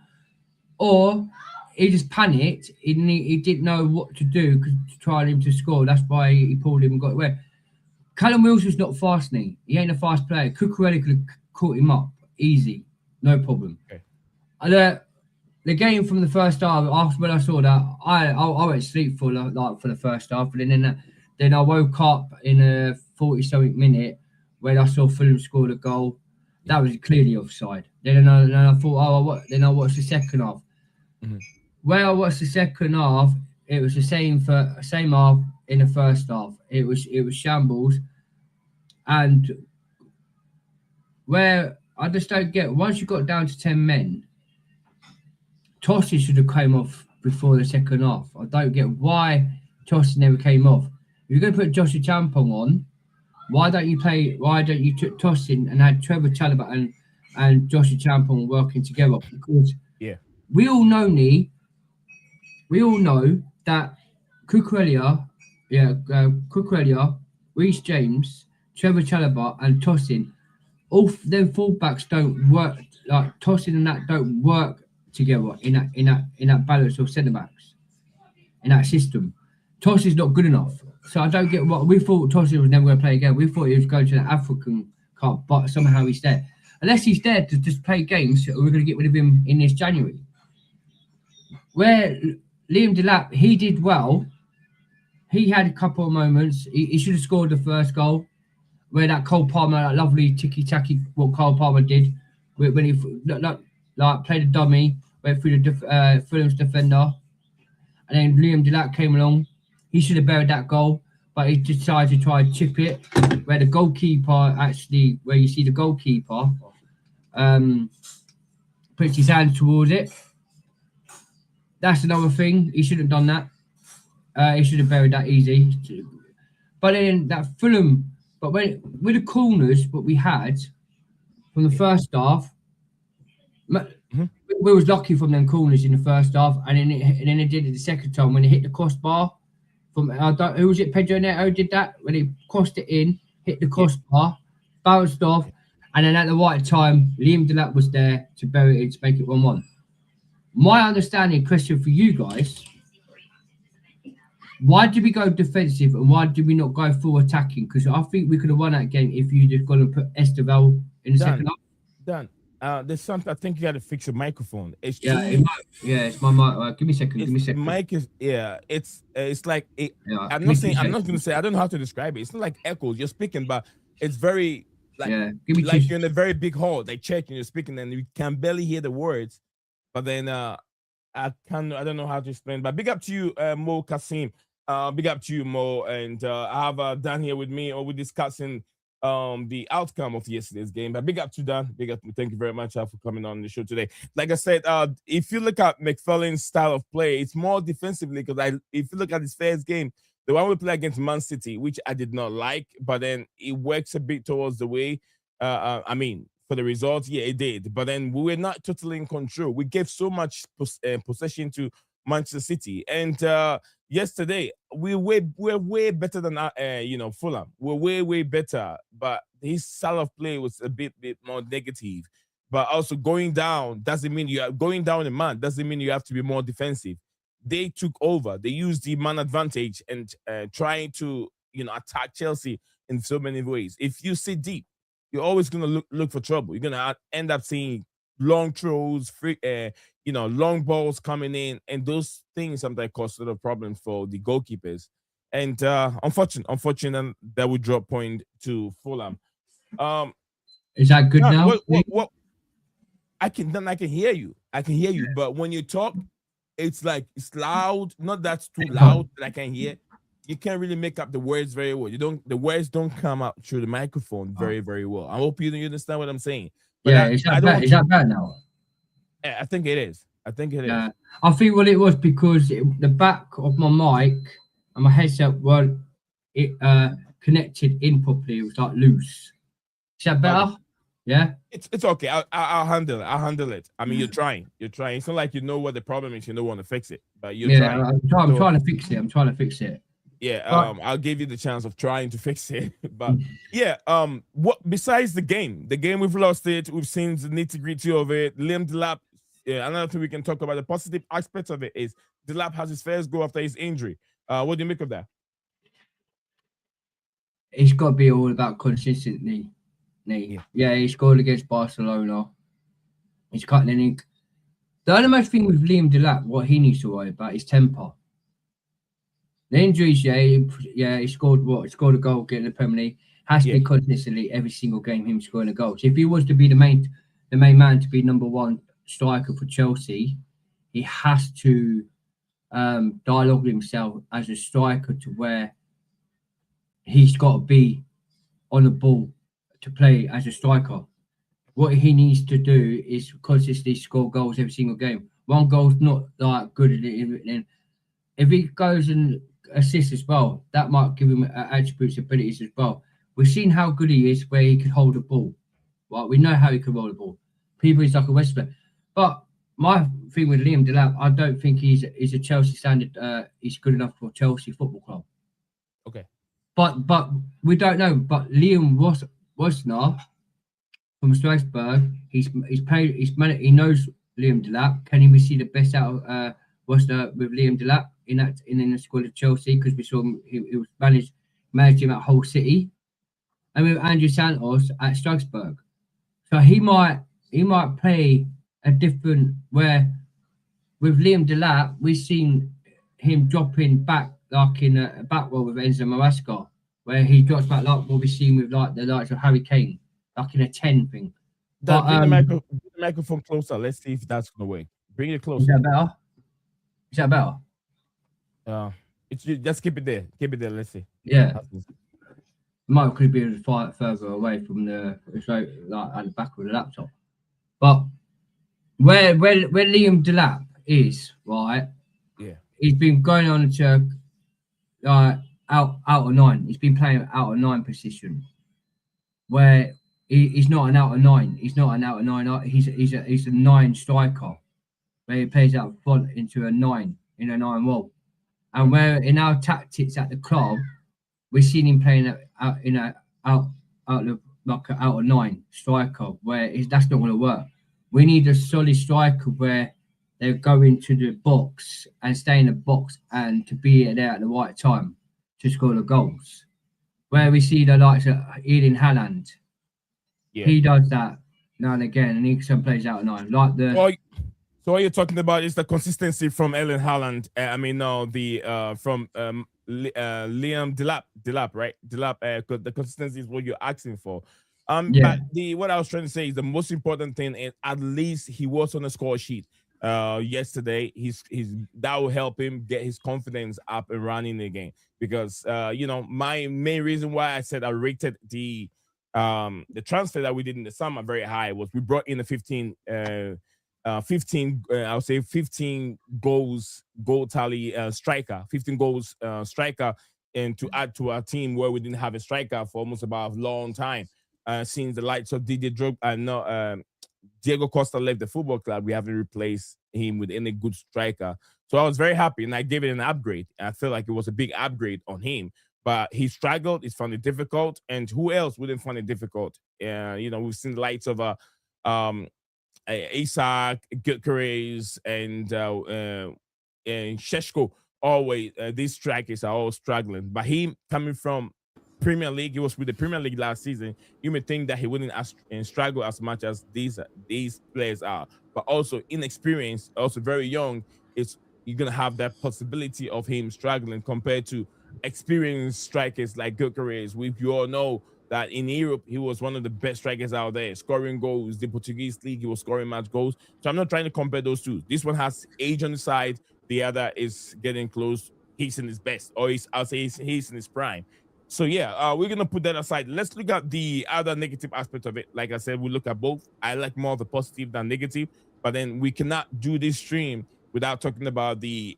or he just panicked. He didn't know what to do to try him to score. That's why he pulled him and got away. Callum Wilson's not fast, He ain't a fast player. Cucurella could have caught him up easy, no problem. Okay. The game from the first half, after when I saw that, I went to sleep for the first half, but then I woke up in a 40-something minute when I saw Fulham score the goal. That was clearly offside. Then I thought, then I watched the second half. Mm-hmm. When I watched the second half, it was the same half in the first half. It was shambles, and where I just don't get, once you got down to 10 men, Tosin should have came off before the second half. I don't get why Tosin never came off. If you're going to put Joshua Champong on, why don't you took Tosin and had Trevor Chalobah and Joshua Champong working together? Because we all know that Cucurella, Reece James, Trevor Chalobah, and Tosin, all them fullbacks don't work. Like Tosin and that don't work together in that balance of centre backs in that system. Tosin's not good enough, so I don't get what we thought. Tosin was never going to play again. We thought he was going to the African Cup, but somehow he's there. Unless he's there to just play games, we're going to get rid of him in this January. Where Liam Delap, he did well. He had a couple of moments. He should have scored the first goal. Where that Cole Palmer, that lovely ticky-tacky, what Cole Palmer did, when he played a dummy, went through the Fulham's defender, and then Liam Delap came along. He should have buried that goal, but he decided to try and chip it. Where the goalkeeper where you see the goalkeeper puts his hand towards it. That's another thing. He shouldn't have done that. He should have buried that easy. But then that Fulham, but with the corners, what we had from the first half, we was lucky from them corners in the first half, and then it did it the second time when it hit the crossbar. Who was it? Pedro Neto did that when he crossed it in, hit the crossbar, bounced off, and then at the right time, Liam Delap was there to bury it to make it 1-1. My understanding question for you guys: why did we go defensive and why did we not go full attacking? Because I think we could have won that game if you just gone and put Esteval in the second half. Done. There's something I think you got to fix your microphone. It's it's my mic. Give me a second. Mic is it's like it, I'm not going to say I don't know how to describe it. It's not like echoes. You're speaking, but it's very like you're in a very big hall, like church, and you're speaking, and you can barely hear the words. But then I don't know how to explain. But big up to you, Mo Kasim. Big up to you, Mo, and I have Dan here with me, or we're discussing the outcome of yesterday's game. But big up to Dan. Big up, thank you very much for coming on the show today. Like I said, if you look at McFarlane's style of play, it's more defensively because if you look at his first game, the one we played against Man City, which I did not like, but then it works a bit towards the way. I mean, for the results, yeah, it did. But then we were not totally in control. We gave so much possession to Manchester City, and yesterday we're way better than Fulham. We're way better, but his style of play was a bit more negative. But also going down doesn't mean you are going down a man. Doesn't mean you have to be more defensive. They took over. They used the man advantage and trying to attack Chelsea in so many ways. If you sit deep, you're always gonna look for trouble. You're gonna end up seeing long throws, long balls coming in, and those things sometimes cause a lot of problems for the goalkeepers. And unfortunate that we drop point to Fulham. Is that good now? What? I can hear you. I can hear you, but when you talk, it's like it's loud. Not that's too loud that I can hear. you can't really make up the words very well. The words don't come out through the microphone very, very well. I hope you understand what I'm saying. But yeah, is that bad? Is that bad now? I think it is. I think it is. Yeah, I think what it was because the back of my mic and my headset weren't connected in properly. It was like loose. Is that better? Okay. Yeah. It's okay. I'll handle it. I'll handle it. I mean, you're trying. You're trying. It's not like you know what the problem is. You don't want to fix it, but you're trying. I'm trying to fix it. I'm trying to fix it. Yeah. I'll give you the chance of trying to fix it. But yeah. What besides the game we've lost it. We've seen the nitty gritty of it. Liam Delap. Yeah. Another thing we can talk about, the positive aspects of it is Delap has his first goal after his injury. What do you make of that? It's got to be all about consistency. Yeah, he scored against Barcelona. He's cutting an ink. The only most thing with Liam Delap, what he needs to worry about is temper. The injuries, he scored what? He scored a goal getting the Premier League. Has to be consistently every single game him scoring a goal. So if he was to be the main man to be number one striker for Chelsea, he has to dialogue himself as a striker to where he's got to be on the ball to play as a striker. What he needs to do is consistently score goals every single game. One goal's not like good at it. If he goes and assists as well, that might give him attributes, abilities as well. We've seen how good he is where he can hold a ball. Right? We know how he can roll the ball. People is like a West player. But my thing with Liam Delap, I don't think he's a Chelsea standard. He's good enough for Chelsea Football Club. Okay. But we don't know. But Liam Rosenior from Strasbourg, he's played. He knows Liam Delap. Can we see the best out of Rosenior with Liam Delap in the squad of Chelsea? Because we saw him. He was managed him at Hull City, and with Andrew Santos at Strasbourg. So he might play a different where with Liam Delap we've seen him dropping back like in a back row with Enzo Maresca, where he drops back like what we've seen with like the likes of Harry Kane, like in a 10 thing. Bring the microphone closer. Let's see if that's gonna work. Bring it closer. Is that better? Just keep it there. Keep it there. Let's see. Yeah. Might could be further away from the like at the back of the laptop. But where Liam Delap is, right? Yeah. He's been going on to out of 9. He's been playing out of 9 position, where he's not an out of 9. He's not an out of 9. He's a 9 striker, where he plays out front into a 9 in a 9 role. And where in our tactics at the club, we've seen him playing out of 9 striker, where that's not going to work. We need a solid striker where they go into the box and stay in the box and to be there at the right time to score the goals. Where we see the likes of Erling Haaland, he does that now and again, and he some plays out of 9. So what you're talking about is the consistency from Erling Haaland. From Liam Delap, right? Delap. The consistency is what you're asking for. But what I was trying to say is the most important thing is at least he was on the score sheet yesterday. That will help him get his confidence up and running again. Because my main reason why I said I rated the transfer that we did in the summer very high was we brought in a 15 goal tally striker, 15 goals striker, and to add to our team where we didn't have a striker for almost about a long time. Since the likes of Diego Costa left the football club, we haven't replaced him with any good striker. So I was very happy, and I gave it an upgrade. I feel like it was a big upgrade on him. But he struggled. He found it difficult. And who else wouldn't find it difficult? We've seen the likes of Isak, Gyökeres, and Šeško. Always, these strikers are all struggling. But he coming from Premier League, he was with the Premier League last season. You may think that he wouldn't struggle as much as these players are, but also inexperienced, also very young. You're gonna have that possibility of him struggling compared to experienced strikers like Gyökeres. You all know that in Europe he was one of the best strikers out there, scoring goals. The Portuguese league, he was scoring match goals. So I'm not trying to compare those two. This one has age on the side. The other is getting close he's in his best, or I'll say he's in his prime. So yeah, we're gonna put that aside. Let's look at the other negative aspect of it. Like I said, we look at both. I like more of the positive than negative, but then we cannot do this stream without talking about the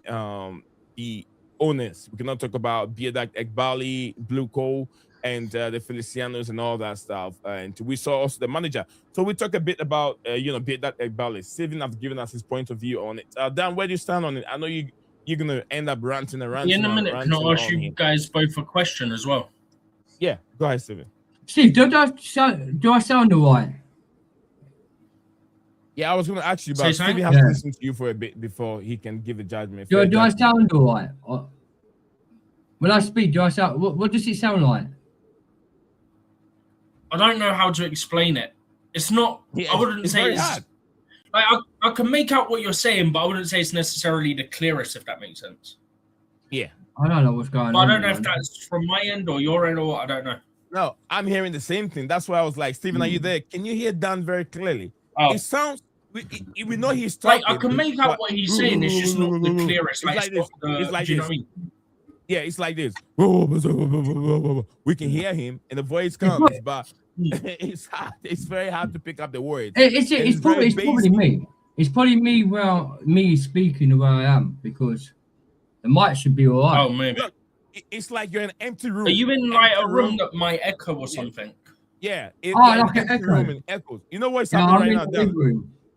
owners. We cannot talk about Biedak Ekbali, Blue Coal, and the Felicianos and all that stuff. And we saw also the manager. So we talk a bit about Biedak Ekbali. Steven has given us his point of view on it. Dan, where do you stand on it? I know you're gonna end up ranting and ranting. In a minute, can I ask you guys both a question as well? Yeah, go ahead, Steven. Steve, do I sound all right? Yeah, I was going to ask you, but Steven has to listen to you for a bit before he can give a judgment. Do I sound all right? When I speak, do I sound? What does it sound like? I don't know how to explain it. It's not. I wouldn't say it's. Like, I can make out what you're saying, but I wouldn't say it's necessarily the clearest, if that makes sense. Yeah. I don't know what's going on. I don't know if that's from my end or your end or what. I don't know. No, I'm hearing the same thing. That's why I was like, Steven, are you there? Can you hear Dan very clearly? Oh. It sounds, we know he's talking. Like, I can make out what he's saying. It's just not the clearest. It's like this. It's like do you this. know what I mean? Yeah, it's like this. We can hear him and the voice comes, but it's hard. It's very hard to pick up the words. It's probably me. It's probably me speaking where I am, because the mic should be all right. Oh, maybe. Look, it's like you're in an empty room. Are you in like a room that might echo or something? Yeah. Like an echo. Room and echoes. You know what's happening right now?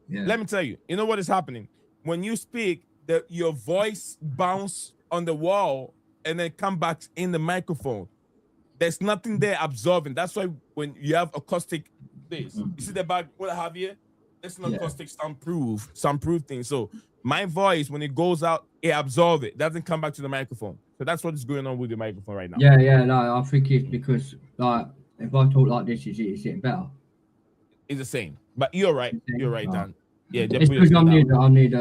Yeah. Let me tell you. You know what is happening? When you speak, your voice bounce on the wall and then come back in the microphone. There's nothing there absorbing. That's why when you have acoustic, you see the back, what I have here? It's an acoustic soundproof thing. So my voice, when it goes out, it absorbs it. Doesn't come back to the microphone. So that's what is going on with the microphone right now. Yeah. No, I think it's because like if I talk like this, is it better? It's the same. But you're right. You're right, Dan. Yeah, it's because I need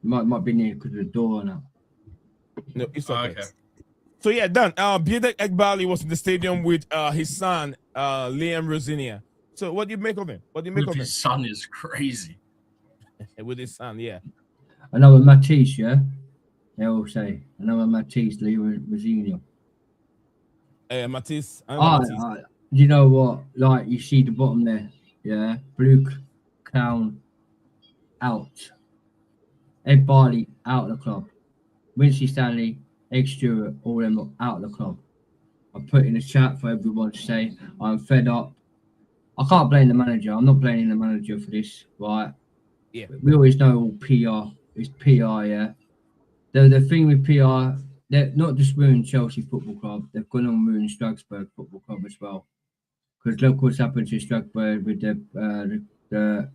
might be near because of the door now. No, it's okay. So yeah, Dan. Biedak Ekbali was in the stadium with his son, Liam Rosenior. So what do you make of him? His son is crazy. With his son, yeah. Another Matisse, yeah? They all say. Another Matisse, Liam Rosenior. Matisse. You know what? Like, you see the bottom there, yeah? BlueClouds out. Ed Barley out of the club. Winston Stanley, Egg Stewart, all them out of the club. I put in the chat for everyone to say, I'm fed up. I can't blame the manager. I'm not blaming the manager for this, right? Yeah. We always know all PR. It's PR, yeah. The thing with PR, they're not just ruined Chelsea Football Club. They've gone on ruin Strasbourg Football Club as well. Because look what's happened to Strasbourg with the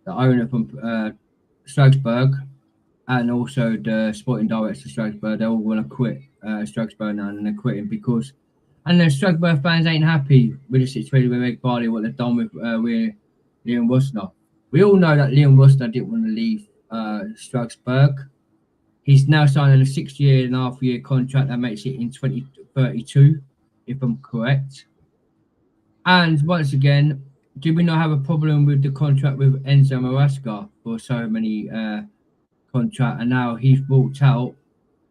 owner from Strasbourg and also the sporting director of Strasbourg. They all want to quit Strasbourg now, and they're quitting because. And the Strasbourg fans ain't happy with the situation with Egg Barley, what they've done with Liam Rosenior. We all know that Liam Rosenior didn't want to leave Strasbourg. He's now signing a 6.5 year contract that makes it in 2032, if I'm correct. And once again, do we not have a problem with the contract with Enzo Maresca for so many contract? And now he's walked out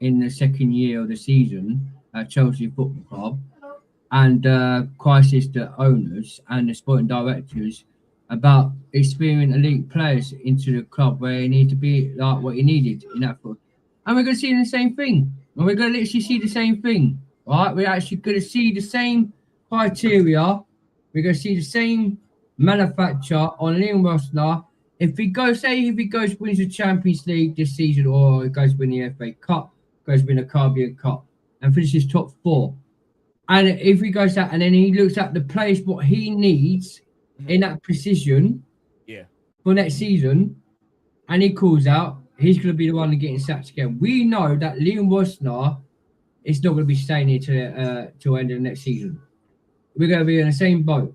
in the second year of the season at Chelsea Football Club. And crisis the owners and the sporting directors about experiencing elite players into the club where he needs to be like what he needed in that foot. And we're going to see the same thing. And we're going to literally see the same thing, right? We're actually going to see the same criteria. We're going to see the same manufacture on Liam Rosenior. If he goes wins the Champions League this season, or he goes win the FA Cup, goes win the Caribbean Cup, and finishes top 4. And if he goes out and then he looks at the players, what he needs in that position for next season, and he calls out, he's going to be the one getting sacked again. We know that Liam Rosenior is not going to be staying here till end of the next season. We're going to be in the same boat.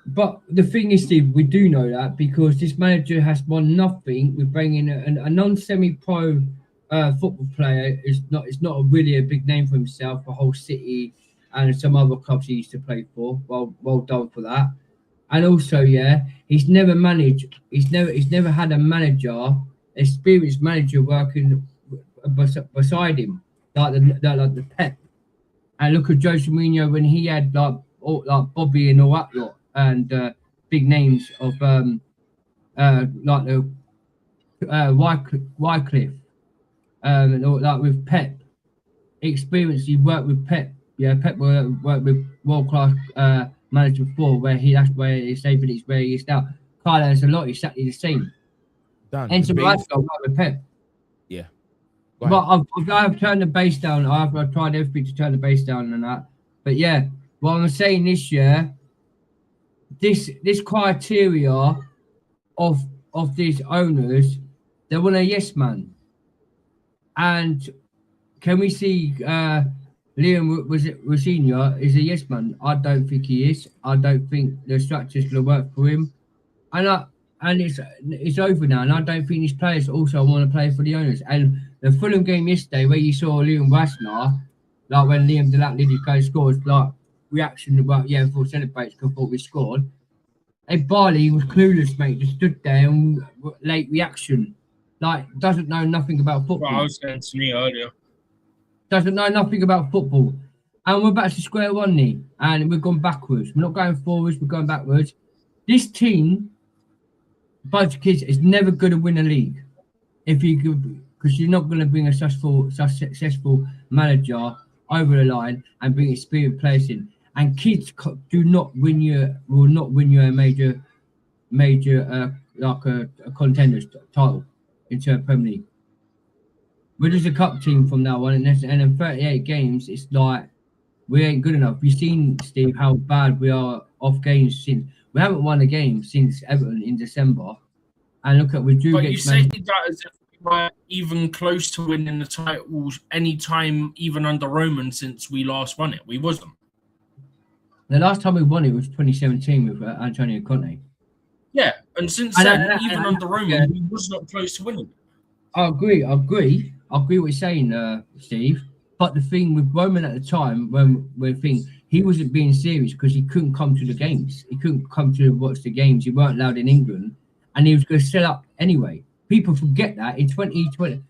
But the thing is, Steve, we do know that because this manager has won nothing with bringing a non-semi-pro football player. It's not really a big name for himself for Hull City and some other clubs he used to play for. Well done for that. And also, he's never managed. He's never had a manager experienced manager working beside him, like the Pep. And look at Jose Mourinho when he had like Bobby and all that lot, and big names of like the Wycliffe, and all, like with Pep. Experience, he worked with Pep. Yeah, Pep worked with world class manager before, that's where his ability is where he is now. Carlo Ancelotti exactly the same. Enzo Maresca worked with Pep. Yeah. But I've turned the bass down. I've tried everything to turn the bass down and that. But yeah, what I'm saying this year, this criteria of these owners, they want a yes man. And can we see Liam Rosenior is a yes man? I don't think he is. I don't think the structure's gonna work for him. And it's over now, and I don't think these players also want to play for the owners. And the Fulham game yesterday, where you saw Liam Rosenior, like when Liam Delap nearly scores, like reaction about before celebrates because thought we scored. And Barley was clueless, mate. Just stood there and late reaction, like doesn't know nothing about football. Well, I was saying to me earlier. Doesn't know nothing about football, and we're back to square one, and we've gone backwards. We're not going forwards. We're going backwards. This team. Bunch of kids is never going to win a league because you're not going to bring a successful manager over the line and bring experienced players in. And kids will not win you a major like a contenders title into a Premier League. We're just a cup team from now on, and in 38 games, it's like we ain't good enough. You've seen, Steve, how bad we are off games since. We haven't won a game since Everton in December, and look at we drew. But you say that as if we were even close to winning the title any time, even under Roman, since we last won it. We wasn't. The last time we won it was 2017 with Antonio Conte. Yeah, and since then, even under Roman, we was not close to winning. I agree what you're saying, Steve. But the thing with Roman at the time, when he wasn't being serious because he couldn't come to the games. He couldn't come to watch the games. He weren't allowed in England, and he was going to set up anyway. People forget that in 2020.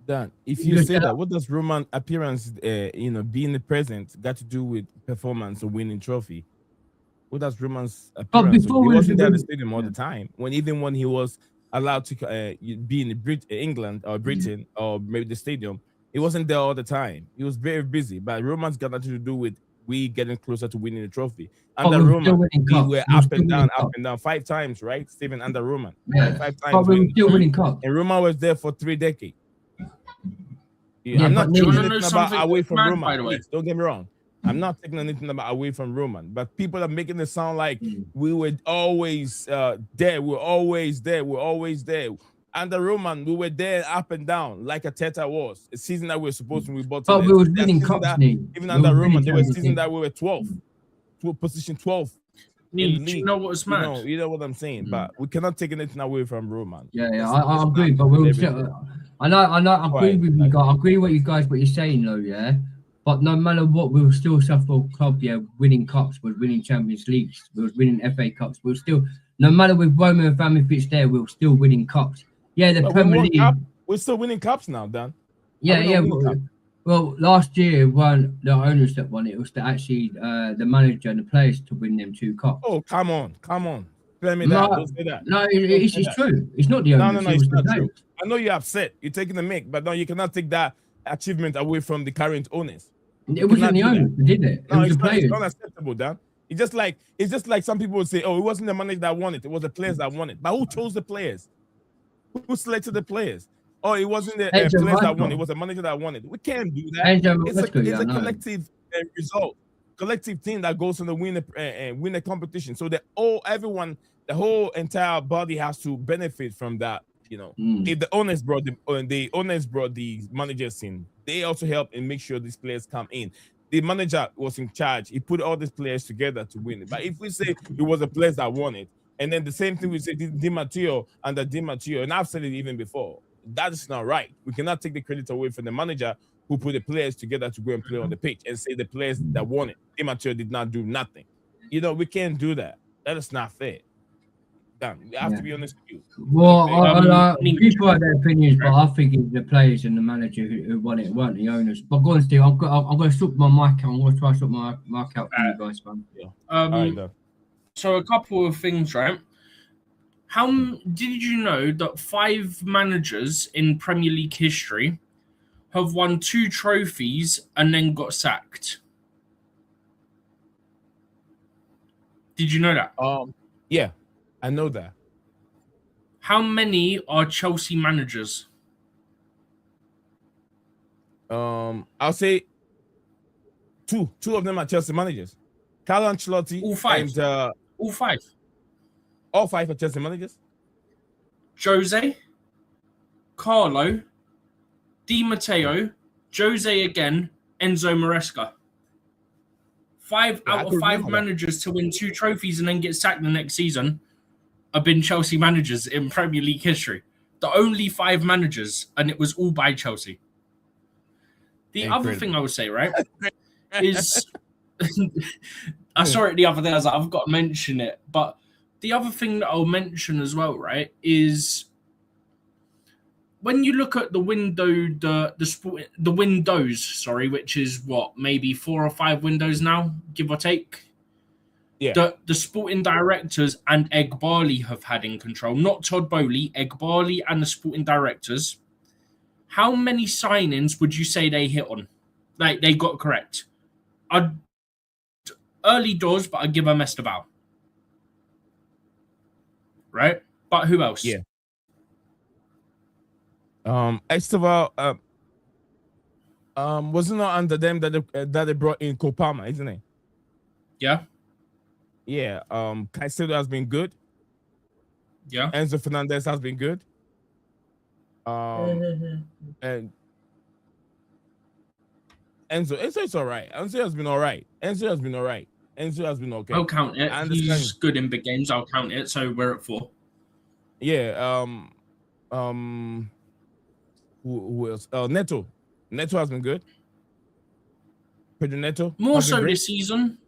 Dan, if you say that, what does Roman appearance, being present, got to do with performance or winning trophy? What does Roman's appearance? He wasn't there at the stadium all the time. When he was allowed to be in England or Britain or maybe the stadium, he wasn't there all the time. He was very busy. But Roman's got nothing to do with we getting closer to winning the trophy. Under Roman, we were up and down 5 times, right? Steven, under Roman. Yeah. 5 times. But we were still winning cup. And Roman was there for 3 decades. Yeah, I'm not taking anything about away from Roman. Please, don't get me wrong. I'm not taking anything about away from Roman, but people are making it sound like we were always there. We're always there. We're always there. Under Roman, we were there up and down like a Teta was. A season that we were supposed to be bought. But we were winning cups. Even under Roman, there was a season that we were 12th, position 12th. Do you know what was mad? You know what I'm saying, but we cannot take anything away from Roman. Yeah, I agree, but we were still. I agree with you guys. I agree with you guys what you're saying though, yeah. But no matter what, we will still suffer club, winning cups, we're winning Champions Leagues, we were winning FA Cups, we're still, no matter with Roman and family fits there, we're still winning cups. Yeah, the Premier League. We're still winning cups now, Dan. Yeah. Well, last year weren't the owners that won it. It was actually the manager and the players to win them 2 cups. Oh, come on. Tell me that. Don't say that. No, it's true. It's not the owners. No, it's not true. I know you're upset. You're taking the mic, but no, you cannot take that achievement away from the current owners. It wasn't the owners, did it? It was the players. It's not acceptable, Dan. It's just like some people would say, oh, it wasn't the manager that won it. It was the players that won it. But who chose the players? Who selected the players? Oh, it wasn't the players that won it. It was the manager that won it. We can't do that. It's a collective result, collective team that goes on to win a competition. So that the whole entire body has to benefit from that. If the owners brought the managers in, they also help and make sure these players come in. The manager was in charge. He put all these players together to win it. But if we say it was the players that won it, and then the same thing we say Di Matteo, and I've said it even before, that is not right. We cannot take the credit away from the manager who put the players together to go and play on the pitch and say the players that won it. Di Matteo did not do nothing. We can't do that. That is not fair. Damn, I have to be honest with you. Well, people have their Right. opinions, but I think it's the players and the manager who won it, weren't the owners. But go on, Steve. I'm going to sort my mic out. I'm going to try to sort my mic out for you guys, man. Yeah. All right, then. So a couple of things, right? Did you know that 5 managers in Premier League history have won 2 trophies and then got sacked? Did you know that? Yeah, I know that. How many are Chelsea managers? I'll say 2. 2 of them are Chelsea managers. Carlo Ancelotti. All 5. And, All 5. All 5 are Chelsea managers. Jose, Carlo, Di Matteo, Jose again, Enzo Maresca. 5 out of 5 managers to win 2 trophies and then get sacked the next season have been Chelsea managers in Premier League history. The only 5 managers, and it was all by Chelsea. The other thing I would say, right, is I saw it the other day. I was like, I've got to mention it. But the other thing that I'll mention as well, right, is when you look at the windows, which is what, maybe 4 or 5 windows now, give or take. Yeah. The sporting directors and Egbali have had in control, not Todd Bowley, Egbali and the sporting directors. How many signings would you say they hit on? Like, they got correct? Early doors, but I'd give them Esteval. Right? But who else? Yeah. Esteval, wasn't it under them that they brought in Kopama, isn't it? Yeah. Yeah. Caicedo has been good. Yeah. Enzo Fernandez has been good. And Enzo is all right. Enzo has been all right. Enzo has been okay. I'll count it. He's good in big games. I'll count it. So we're at 4. Yeah. Who else? Neto has been good. Pedro Neto. More so this season.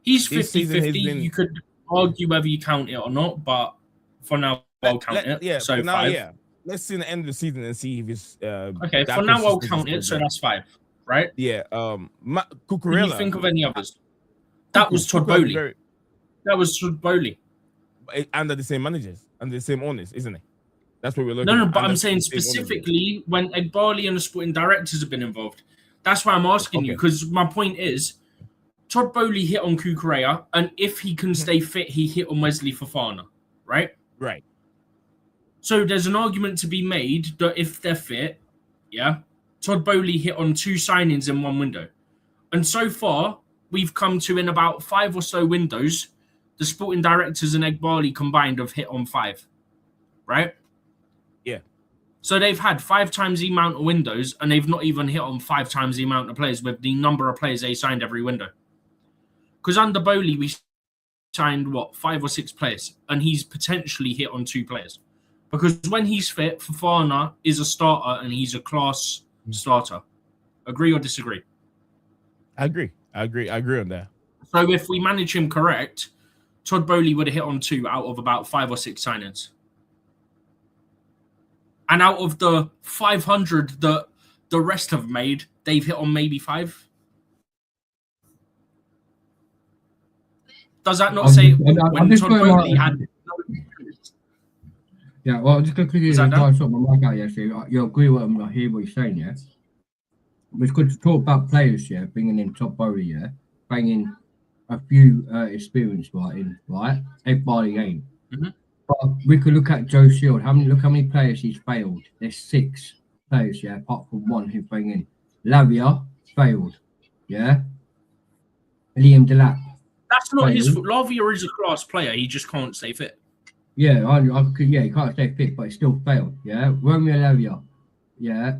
He's 50-50. You could argue whether you count it or not, but for now, I'll count it. Yeah. So for now, 5. yeah. Let's see the end of the season and see if it's okay. For now, I'll count it. So that's 5, right? Yeah. Cucurella. Can you think of any others? That was Todd Bowley. That was Todd Bowley. Under the same managers, under the same owners, isn't it? That's what we're looking at. No, but I'm saying specifically when Egbali and the sporting directors have been involved. That's why I'm asking you, because my point is Todd Bowley hit on Cucurella, and if he can stay fit, he hit on Wesley Fofana, right? Right. So there's an argument to be made that if they're fit, yeah, Todd Bowley hit on 2 signings in 1 window. And so far, we've come to, in about 5 or so windows, the sporting directors and Egbali combined have hit on 5, right? Yeah. So they've had 5 times the amount of windows, and they've not even hit on 5 times the amount of players with the number of players they signed every window. Because under Bowley, we signed, 5 or 6 players, and he's potentially hit on 2 players. Because when he's fit, Fofana is a starter, and he's a class starter. Agree or disagree? I agree on that. So if we manage him correct, Todd Bowley would have hit on 2 out of about 5 or 6 signings. And out of the 500 that the rest have made, they've hit on maybe 5. Does that not say when Todd Bowley had... Yeah, well, just going to quickly sort my mic out, yeah, so you agree with what I hear what you're saying, yeah? It's good to talk about players, yeah, bringing in Todd Bowley, yeah, bringing a few experience in, right? Everybody ain't. Mm-hmm. But we could look at Joe Shield. Look how many players he's failed. There's 6 players, yeah, apart from 1 who bring in. Lavia failed, yeah. Liam Delap. That's not his fault. Lavia is a class player. He just can't stay fit. Yeah, he can't stay fit, but he still failed. Yeah, Romeo Lavia. Yeah.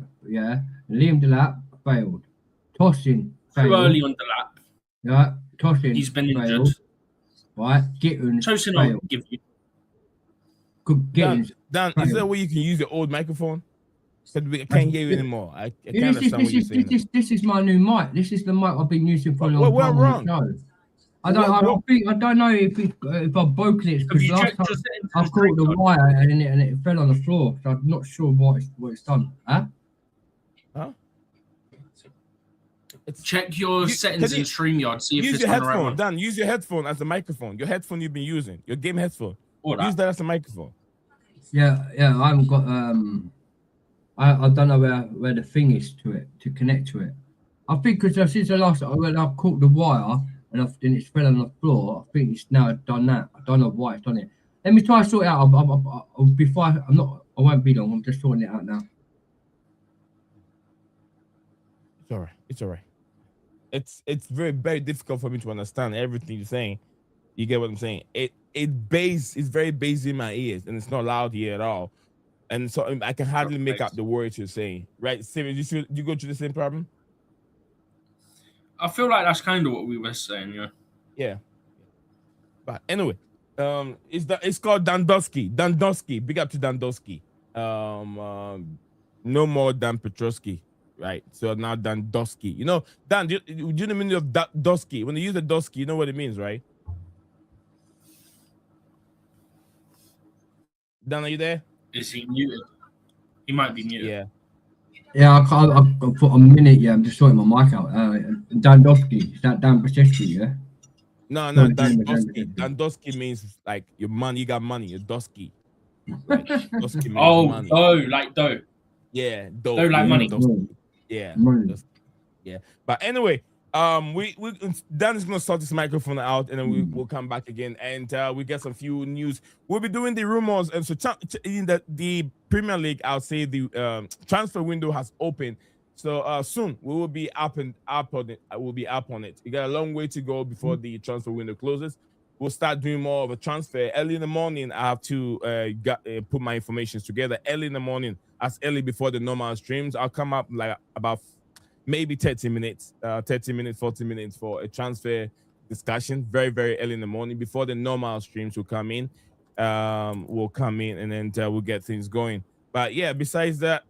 Liam Delap failed. Tosin failed. Too early on Delap. Yeah, Tosin. He's been failed. injured. Right, Gittins. Tosin, I'll give you. Dan, is there a way you can use your old microphone? I can't hear you anymore. I can't understand what you're saying. This is my new mic. This is the mic I've been using for a long time. We're wrong. I don't know if I've broken it because last time I caught the wire and it fell on the floor. So I'm not sure what it's done. Huh? Check your settings in StreamYard. See if use it's your on the right headphone. one. Dan, use your headphone as a microphone. Your headphone you've been using. Your game headphone. Use that as a microphone. Yeah. I haven't got I don't know where the thing is to connect to it. I think because since the last when I caught the wire and then it fell on the floor, I think it's now done that. I don't know why it's done it. Let me try to sort it out. I won't be long. I'm just sorting it out now. It's all right. It's all right. It's very, very difficult for me to understand everything you're saying. You get what I'm saying? It's very bass in my ears, and it's not loud here at all. And so I can hardly make out the words you're saying. Right, Steven, you go through the same problem? I feel like that's kind of what we were saying, yeah. Yeah. But anyway, it's called Dandowski. Dandowski. Big up to Dandowski. No more Dan Petrosky. Right, so now Dandowski. You know, Dan, do you know the meaning of Dosky? When you use the Dosky, you know what it means, right? Dan, are you there? Is he muted? He might be muted. Yeah, I've put a minute. Yeah, I'm just sorting my mic out. Dandowski. Is that Dan Petrosky? Yeah. No, Dandowski. Dandowski means like your money. You got money. You're Dosky. Right? Dosky means money. Like dough. Yeah, dough like money. Dosky. Yeah, yeah. But anyway, we Dan is gonna sort this microphone out, and then we'll come back again, and we get some few news. We'll be doing the rumors, and so in the Premier League, I'll say the transfer window has opened. So soon we will be up on it. We'll be up on it. We got a long way to go before the transfer window closes. We'll start doing more of a transfer early in the morning. I have to put my information together early in the morning, as early before the normal streams. I'll come up like about maybe 30 minutes, 40 minutes for a transfer discussion. Very, very early in the morning before the normal streams will come in. And then we'll get things going. But yeah, besides that,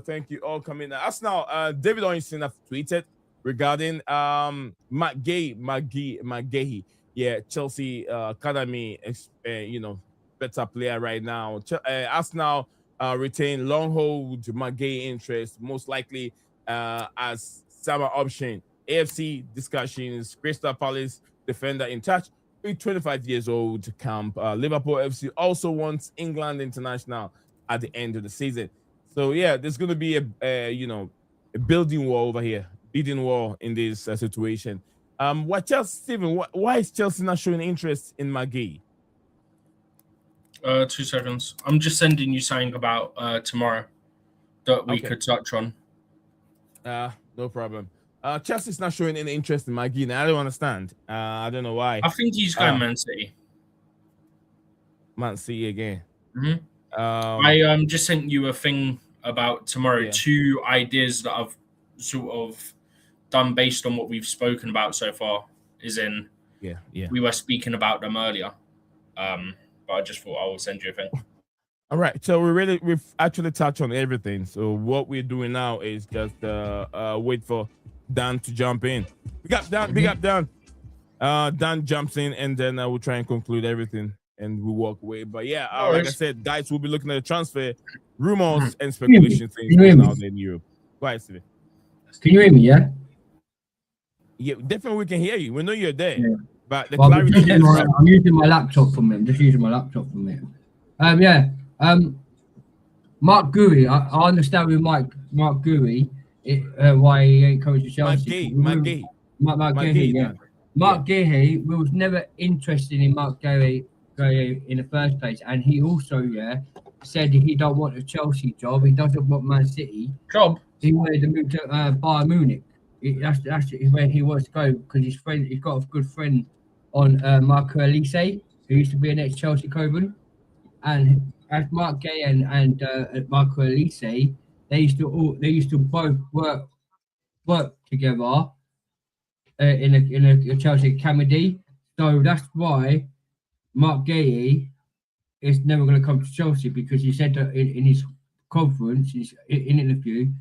thank you all coming. Arsenal, David Oinson have tweeted regarding McGahey. Yeah, Chelsea Academy, better player right now. Arsenal retain long hold McGahey interest, most likely as summer option. AFC discussions, Crystal Palace defender in touch with 25 years old camp. Liverpool FC also wants England international at the end of the season. So yeah, there's going to be a building war over here, bidding war in this situation. What Chelsea, Stephen? Why is Chelsea not showing interest in McGahey? 2 seconds. I'm just sending you something about tomorrow that we could touch on. No problem. Chelsea's not showing any interest in McGahey. Now, I don't understand. I don't know why. I think he's going Man City. Man City again. Mm-hmm. I just sent you a thing about tomorrow. Yeah. 2 ideas that I've sort of done based on what we've spoken about so far. We were speaking about them earlier. But I just thought I will send you a thing. All right, so we've actually touched on everything. So what we're doing now is just wait for Dan to jump in. We got Dan, big up Dan. Dan jumps in, and then we'll try and conclude everything, and we'll walk away. But yeah, like I said, guys, we'll be looking at the transfer rumors and speculation things going out in Europe. Go ahead, Steven. Can you hear me? Yeah. Yeah, definitely we can hear you. We know you're there. Yeah. But the clarity I'm using my laptop from him. Just using my laptop from him. Marc Guéhi. I understand with Marc Guéhi why he ain't coming to Chelsea. Marc Guéhi. Yeah. Marc Guéhi. We was never interested in Marc Guéhi in the first place, and he also said he don't want a Chelsea job. He doesn't want Man City job. He wanted to move to Bayern Munich. That's where he wants to go because he's got a good friend on Marco Elise, who used to be an ex-Chelsea Craven, and as Marc Guéhi and Marco Elise, they used to both work together in a Chelsea academy. So that's why Marc Guéhi is never going to come to Chelsea, because he said that in his conference, in interview,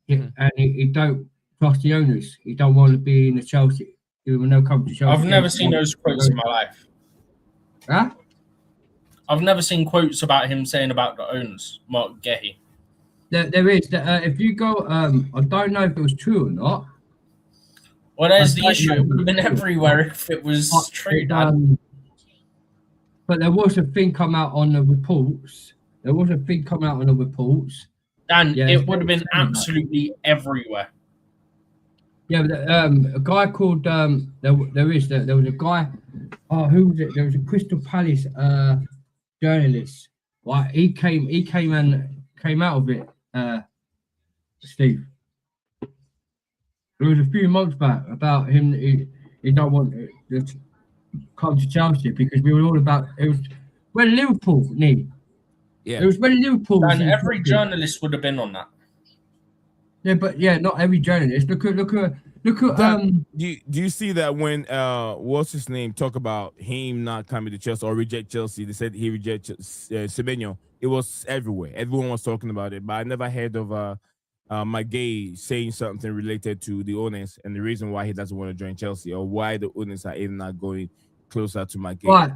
and he don't trust the owners. He don't want to be in the Chelsea He will never come to Chelsea. I've never seen those quotes in my life. Huh? I've never seen quotes about him saying about the owners, Mark Gehi. There is. If you go, I don't know if it was true or not. Well, there's the issue. It would have been everywhere if it was true, Dan. But there was a thing come out on the reports. Dan, it would have been absolutely everywhere. Yeah, but a guy called there was a guy. Oh, who was it? There was a Crystal Palace journalist. Right, he came out of it. Steve. It was a few months back about him. He don't want to come to Chelsea because we were all about it. Was when Liverpool need. Yeah, it was when Liverpool. And every journalist would have been on that. Yeah, but not every journalist. Look at. Do you see that when what's his name talk about him not coming to Chelsea or reject Chelsea? They said he rejected Semenyo. It was everywhere. Everyone was talking about it, but I never heard of Mike Gay saying something related to the owners and the reason why he doesn't want to join Chelsea or why the owners are even not going closer to Mike Gay. Right.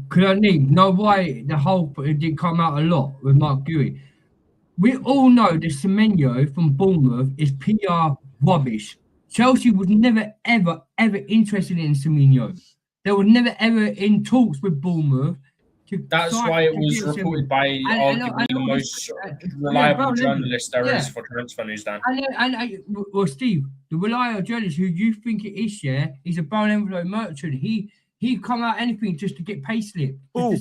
Could I know why the whole it did come out a lot with Mark Guehi? We all know the Semenyo from Bournemouth is PR rubbish. Chelsea was never, ever, ever interested in Semenyo. They were never, ever in talks with Bournemouth. That's why it was reported by arguably the most reliable journalist there is for transfer news, Dan. Well, Steve, the reliable journalist who you think it is, he's a brown envelope merchant. He come out anything just to get payslip. Who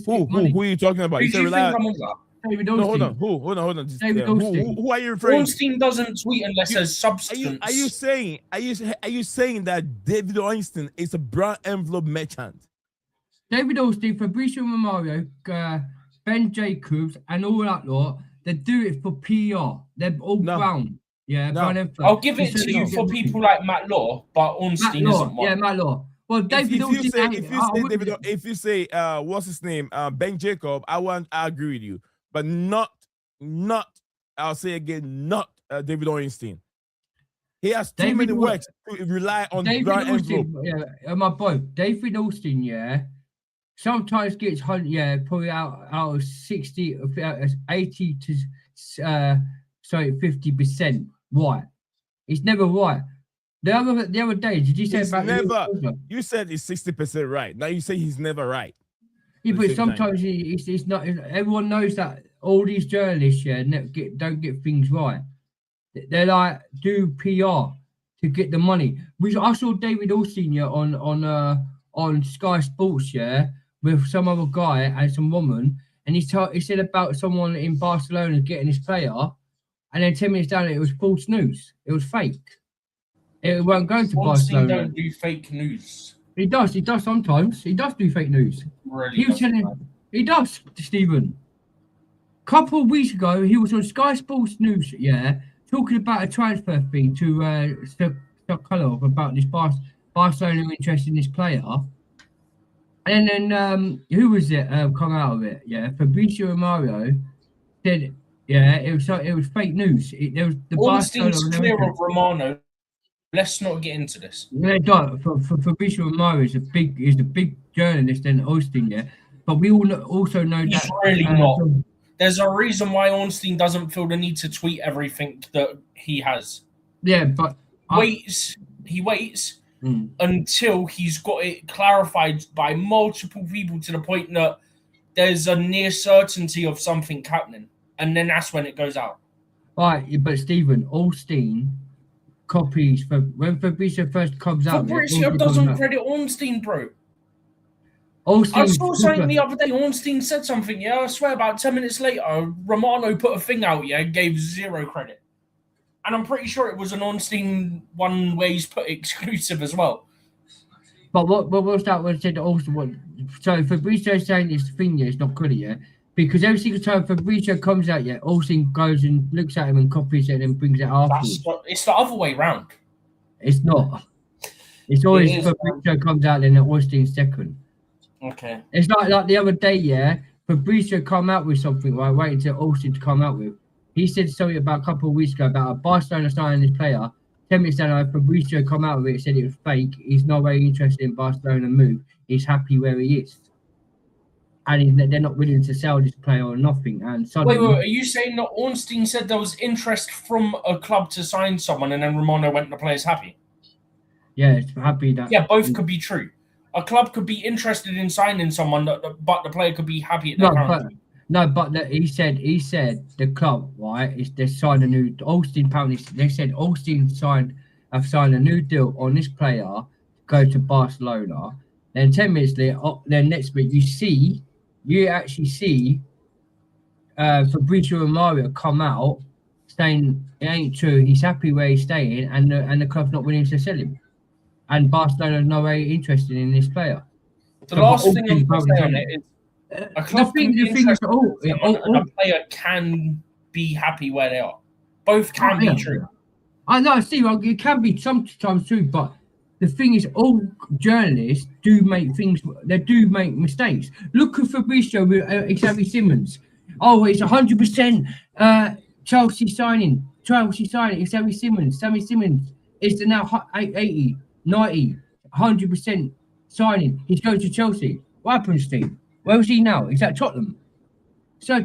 are you talking about? Who do you think I'm on that? David No, Ornstein. hold on. David Ornstein. Who are you referring to? Ornstein doesn't tweet unless there's substance. Are you saying that David Ornstein is a brown envelope merchant? David Ornstein, Fabrizio Romano, Ben Jacobs, and all that lot, they do it for PR. They're all brown. Yeah, brown envelope. I'll give it to you for people like Matt Law, but Ornstein isn't one. Yeah, Matt Law. Well, David Ornstein. If you say what's his name, Ben Jacob, I agree with you, but not. I'll say again, not David Ornstein. He has too many works to rely on brown envelope. Yeah, my boy, David Ornstein. Sometimes gets probably out of 60, 80 to 50% right. It's never right. The other day, did you say he's about never? You said it's 60% right. Now you say he's never right. Yeah, but sometimes it's not. Everyone knows that all these journalists don't get things right. They're like do PR to get the money. I saw David Ornstein on Sky Sports with some other guy and some woman, and he said about someone in Barcelona getting his player, and then 10 minutes down it was false news. It was fake. It won't go to Barcelona. Don't do fake news. He does sometimes. He does do fake news. Really he does, Stephen. A couple of weeks ago, he was on Sky Sports News, talking about a transfer fee to Stockholm about this Barcelona interest in this player. And then who was it come out of it? Fabrizio Romano said it was fake news. There was the Ornstein's clear of Romano. Let's not get into this. Yeah, for Fabrizio Romano is a big journalist and Ornstein, but we also know he's that really not. There's a reason why Ornstein doesn't feel the need to tweet everything that he has. Yeah, but he waits until he's got it clarified by multiple people to the point that there's a near certainty of something happening, and then that's when it goes out. Right, but Stephen, Ornstein copies when Fabrizio first comes out. Fabrizio doesn't credit Ornstein, bro. Ornstein, I saw something the other day. Ornstein said something. I swear about 10 minutes later, Romano put a thing out. Gave zero credit. And I'm pretty sure it was an Ornstein one where he's put exclusive as well. But what was that when said also what? So Fabrizio saying this thing is not credit, because every single time Fabrizio comes out, Ornstein goes and looks at him and copies it and then brings it afterwards. It's the other way round. It's not. It's always Fabrizio comes out and then Ornstein second. Okay. It's like the other day, Fabrizio come out with something, right? Waiting until Ornstein to come out with. He said something about a couple of weeks ago about a Barcelona signing this player 10 minutes down, Fabrizio come out of it, said it was fake. He's not very interested in Barcelona move. He's happy where he is. And they're not willing to sell this player or nothing. And suddenly, Wait, are you saying that Ornstein said there was interest from a club to sign someone and then Romano went and the player's happy? Yeah, it's happy that. Yeah, both could be true. A club could be interested in signing someone, but the player could be happy at their current. He said the club, right, is they signed a new Ornstein. Apparently, they said Ornstein have signed a new deal on this player to go to Barcelona. Then 10 minutes later, then next week you actually see Fabrizio Romano come out saying it ain't true. He's happy where he's staying, and the club's not willing to sell him. And Barcelona's not very interested in this player. The last thing I'm going to say on it is a club can be interested in someone, and a player can be happy where they are. Both can be true. I know, Steve, it can be sometimes true, but the thing is, all journalists do make things. They do make mistakes. Look at Fabrizio with Xavi Simons. Oh, it's 100% Chelsea signing. Xavi Simons. Xavi Simons is now 80, 90, 100% signing. He's going to Chelsea. What happens, Steve? Where is he now? He's at Tottenham. So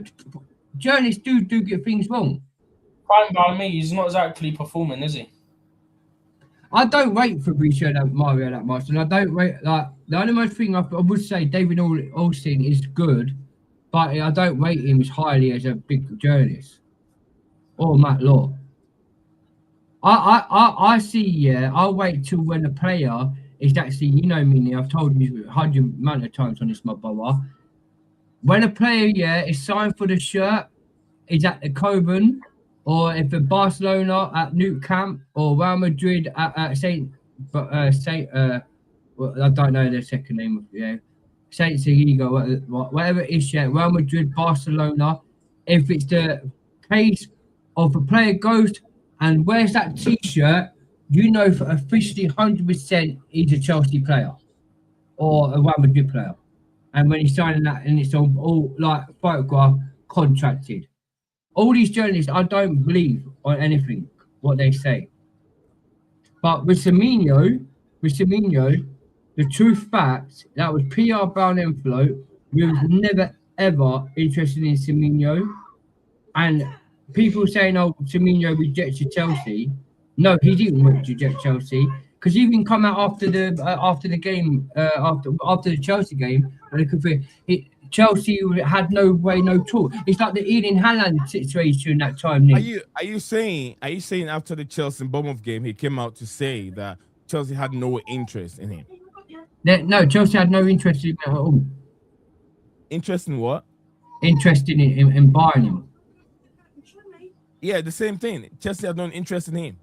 journalists do get things wrong. Fine by me. He's not exactly performing, is he? I don't rate Fabrizio Mario that much, and I don't rate the only most thing I would say David Ornstein is good, but I don't rate him as highly as a big journalist or Matt Law. I see. Yeah, I'll wait till when the player is actually, you know me. I've told you 100 amount of times on this, my brother. When a player is signed for the shirt, is at the Coburn. Or if in Barcelona at Nou Camp or Real Madrid at Saint, well, I don't know the second name of Saint Seguigo, whatever it is, Real Madrid, Barcelona. If it's the case of a player goes and wears that T-shirt, you know for officially 100% he's a Chelsea player or a Real Madrid player. And when he's signing that, and it's all like photograph contracted. All these journalists, I don't believe on anything what they say. But with Semenyo, the true fact that was PR brown envelope. We was never ever interested in Semenyo, and people saying, "Oh, Semenyo rejected Chelsea." No, he didn't reject Chelsea because he even come out after the game, after the Chelsea game, and Chelsea had no talk. It's like the Eden Haaland situation that time. Nick. Are you saying after the Chelsea Bournemouth game he came out to say that Chelsea had no interest in him? No, Chelsea had no interest in him at all. Interest in what? Interest in buying him. Yeah, the same thing. Chelsea had no interest in him.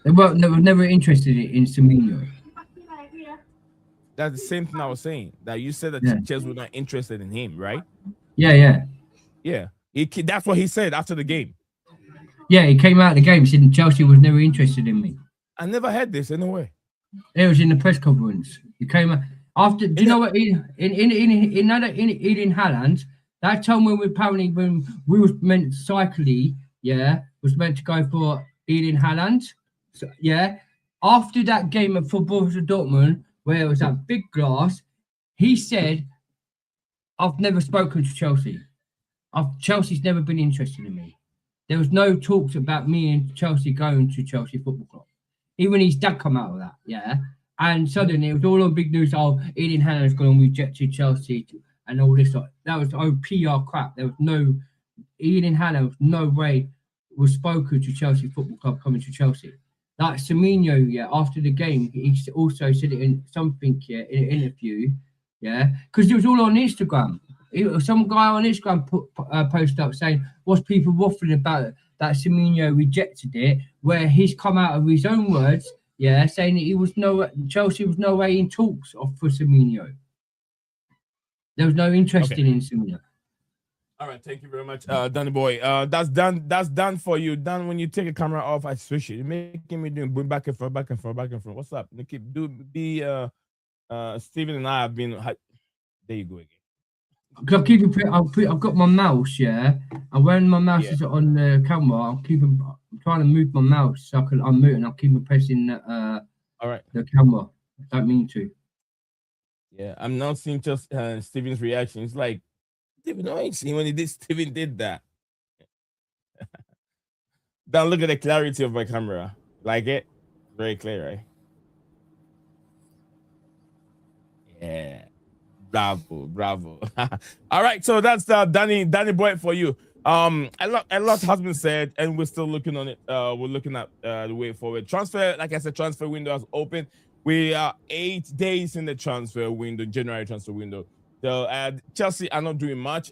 They were never interested in Semenyo. That's the same thing I was saying. That you said that Chelsea were not interested in him, right? Yeah. That's what he said after the game. Yeah, he came out of the game saying Chelsea was never interested in me. I never heard this anyway. It was in the press conference. He came out after. Do you know what? In Eden Haaland, that time when we was meant cycling, was meant to go for Eden Haaland. So, after that game at Borussia Dortmund, where it was that big glass, he said, "I've never spoken to Chelsea. Chelsea's never been interested in me. There was no talks about me and Chelsea going to Chelsea Football Club." Even his dad come out of that, and suddenly it was all on big news. Oh, Eden Haaland's gone and rejected Chelsea and all this. That was PR crap. There was no Eden Haaland. Was no way was spoken to Chelsea Football Club coming to Chelsea. Like Semenyo, after the game, he also said it in something, in an interview, because it was all on Instagram. Some guy on Instagram posted up saying, "What's people waffling about that Semenyo rejected it?" Where he's come out of his own words, saying that Chelsea was no way in talks for Semenyo. There was no interest in Semenyo. All right, thank you very much, Danny boy. That's done for you. Dan, when you take a camera off, I switch it. You're making me doing back and forth. What's up? Steven and I have been. There you go again. Because I've got my mouse, yeah, and when my mouse is on the camera, I'm trying to move my mouse so I can unmute, and I'll keep pressing All right. the camera. I don't mean to. Yeah, I'm not seeing just Steven's reaction. It's like, Steven, I ain't seen when Steven did that. Now look at the clarity of my camera. Like it? Very clear, right? Yeah. Bravo. All right, so that's Danny Boy for you. A lot has been said, and we're still looking on it. We're looking at the way forward. Transfer, like I said, transfer window has opened. We are 8 days in the transfer window, January transfer window. So Chelsea are not doing much.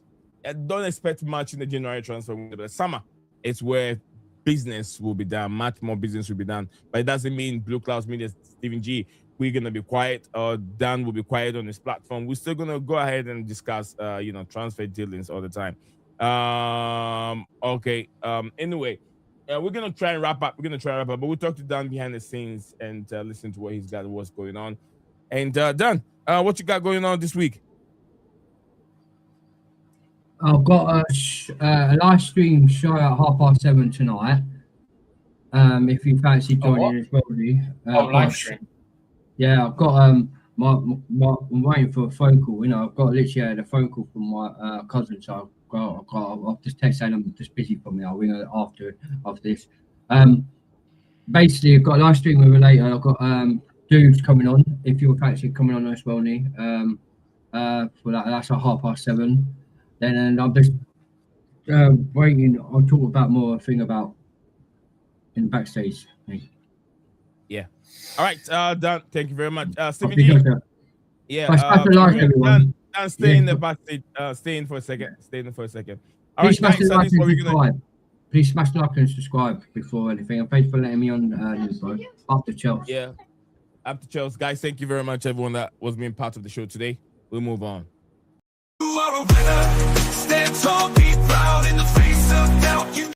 Don't expect much in the January transfer window. But summer, it's where business will be done. Much more business will be done. But it doesn't mean BlueClouds Media, Stephen G, we're gonna be quiet, or Dan will be quiet on this platform. We're still gonna go ahead and discuss, transfer dealings all the time. Okay. Anyway, we're gonna try and wrap up. But we'll talk to Dan behind the scenes and listen to what he's got, what's going on. And Dan, what you got going on this week? I've got a live stream show at 7:30 tonight. If you fancy joining as well, live stream. Yeah, I've got I'm waiting for a phone call. I've got literally had a phone call from my cousin, so I've just texted saying I'm just busy for me. I'll ring her after this. Basically, I've got a live stream with her later. I've got dudes coming on. If you're fancy coming on as well, Lee. For that's at 7:30. Then I'm just waiting. I'll talk about more about in the backstage. Yeah. All right, Dan. Thank you very much, Stephen. Yeah. Dan, stay in the backstage. Stay in for a second. All right, guys. So this is what we're gonna. Please smash the like and subscribe before anything. And thanks for letting me on, bro. After Chelsea. Yeah. After Chelsea, guys. Thank you very much, everyone that was being part of the show today. We'll move on. You are a winner. Stand tall, be proud in the face of doubt.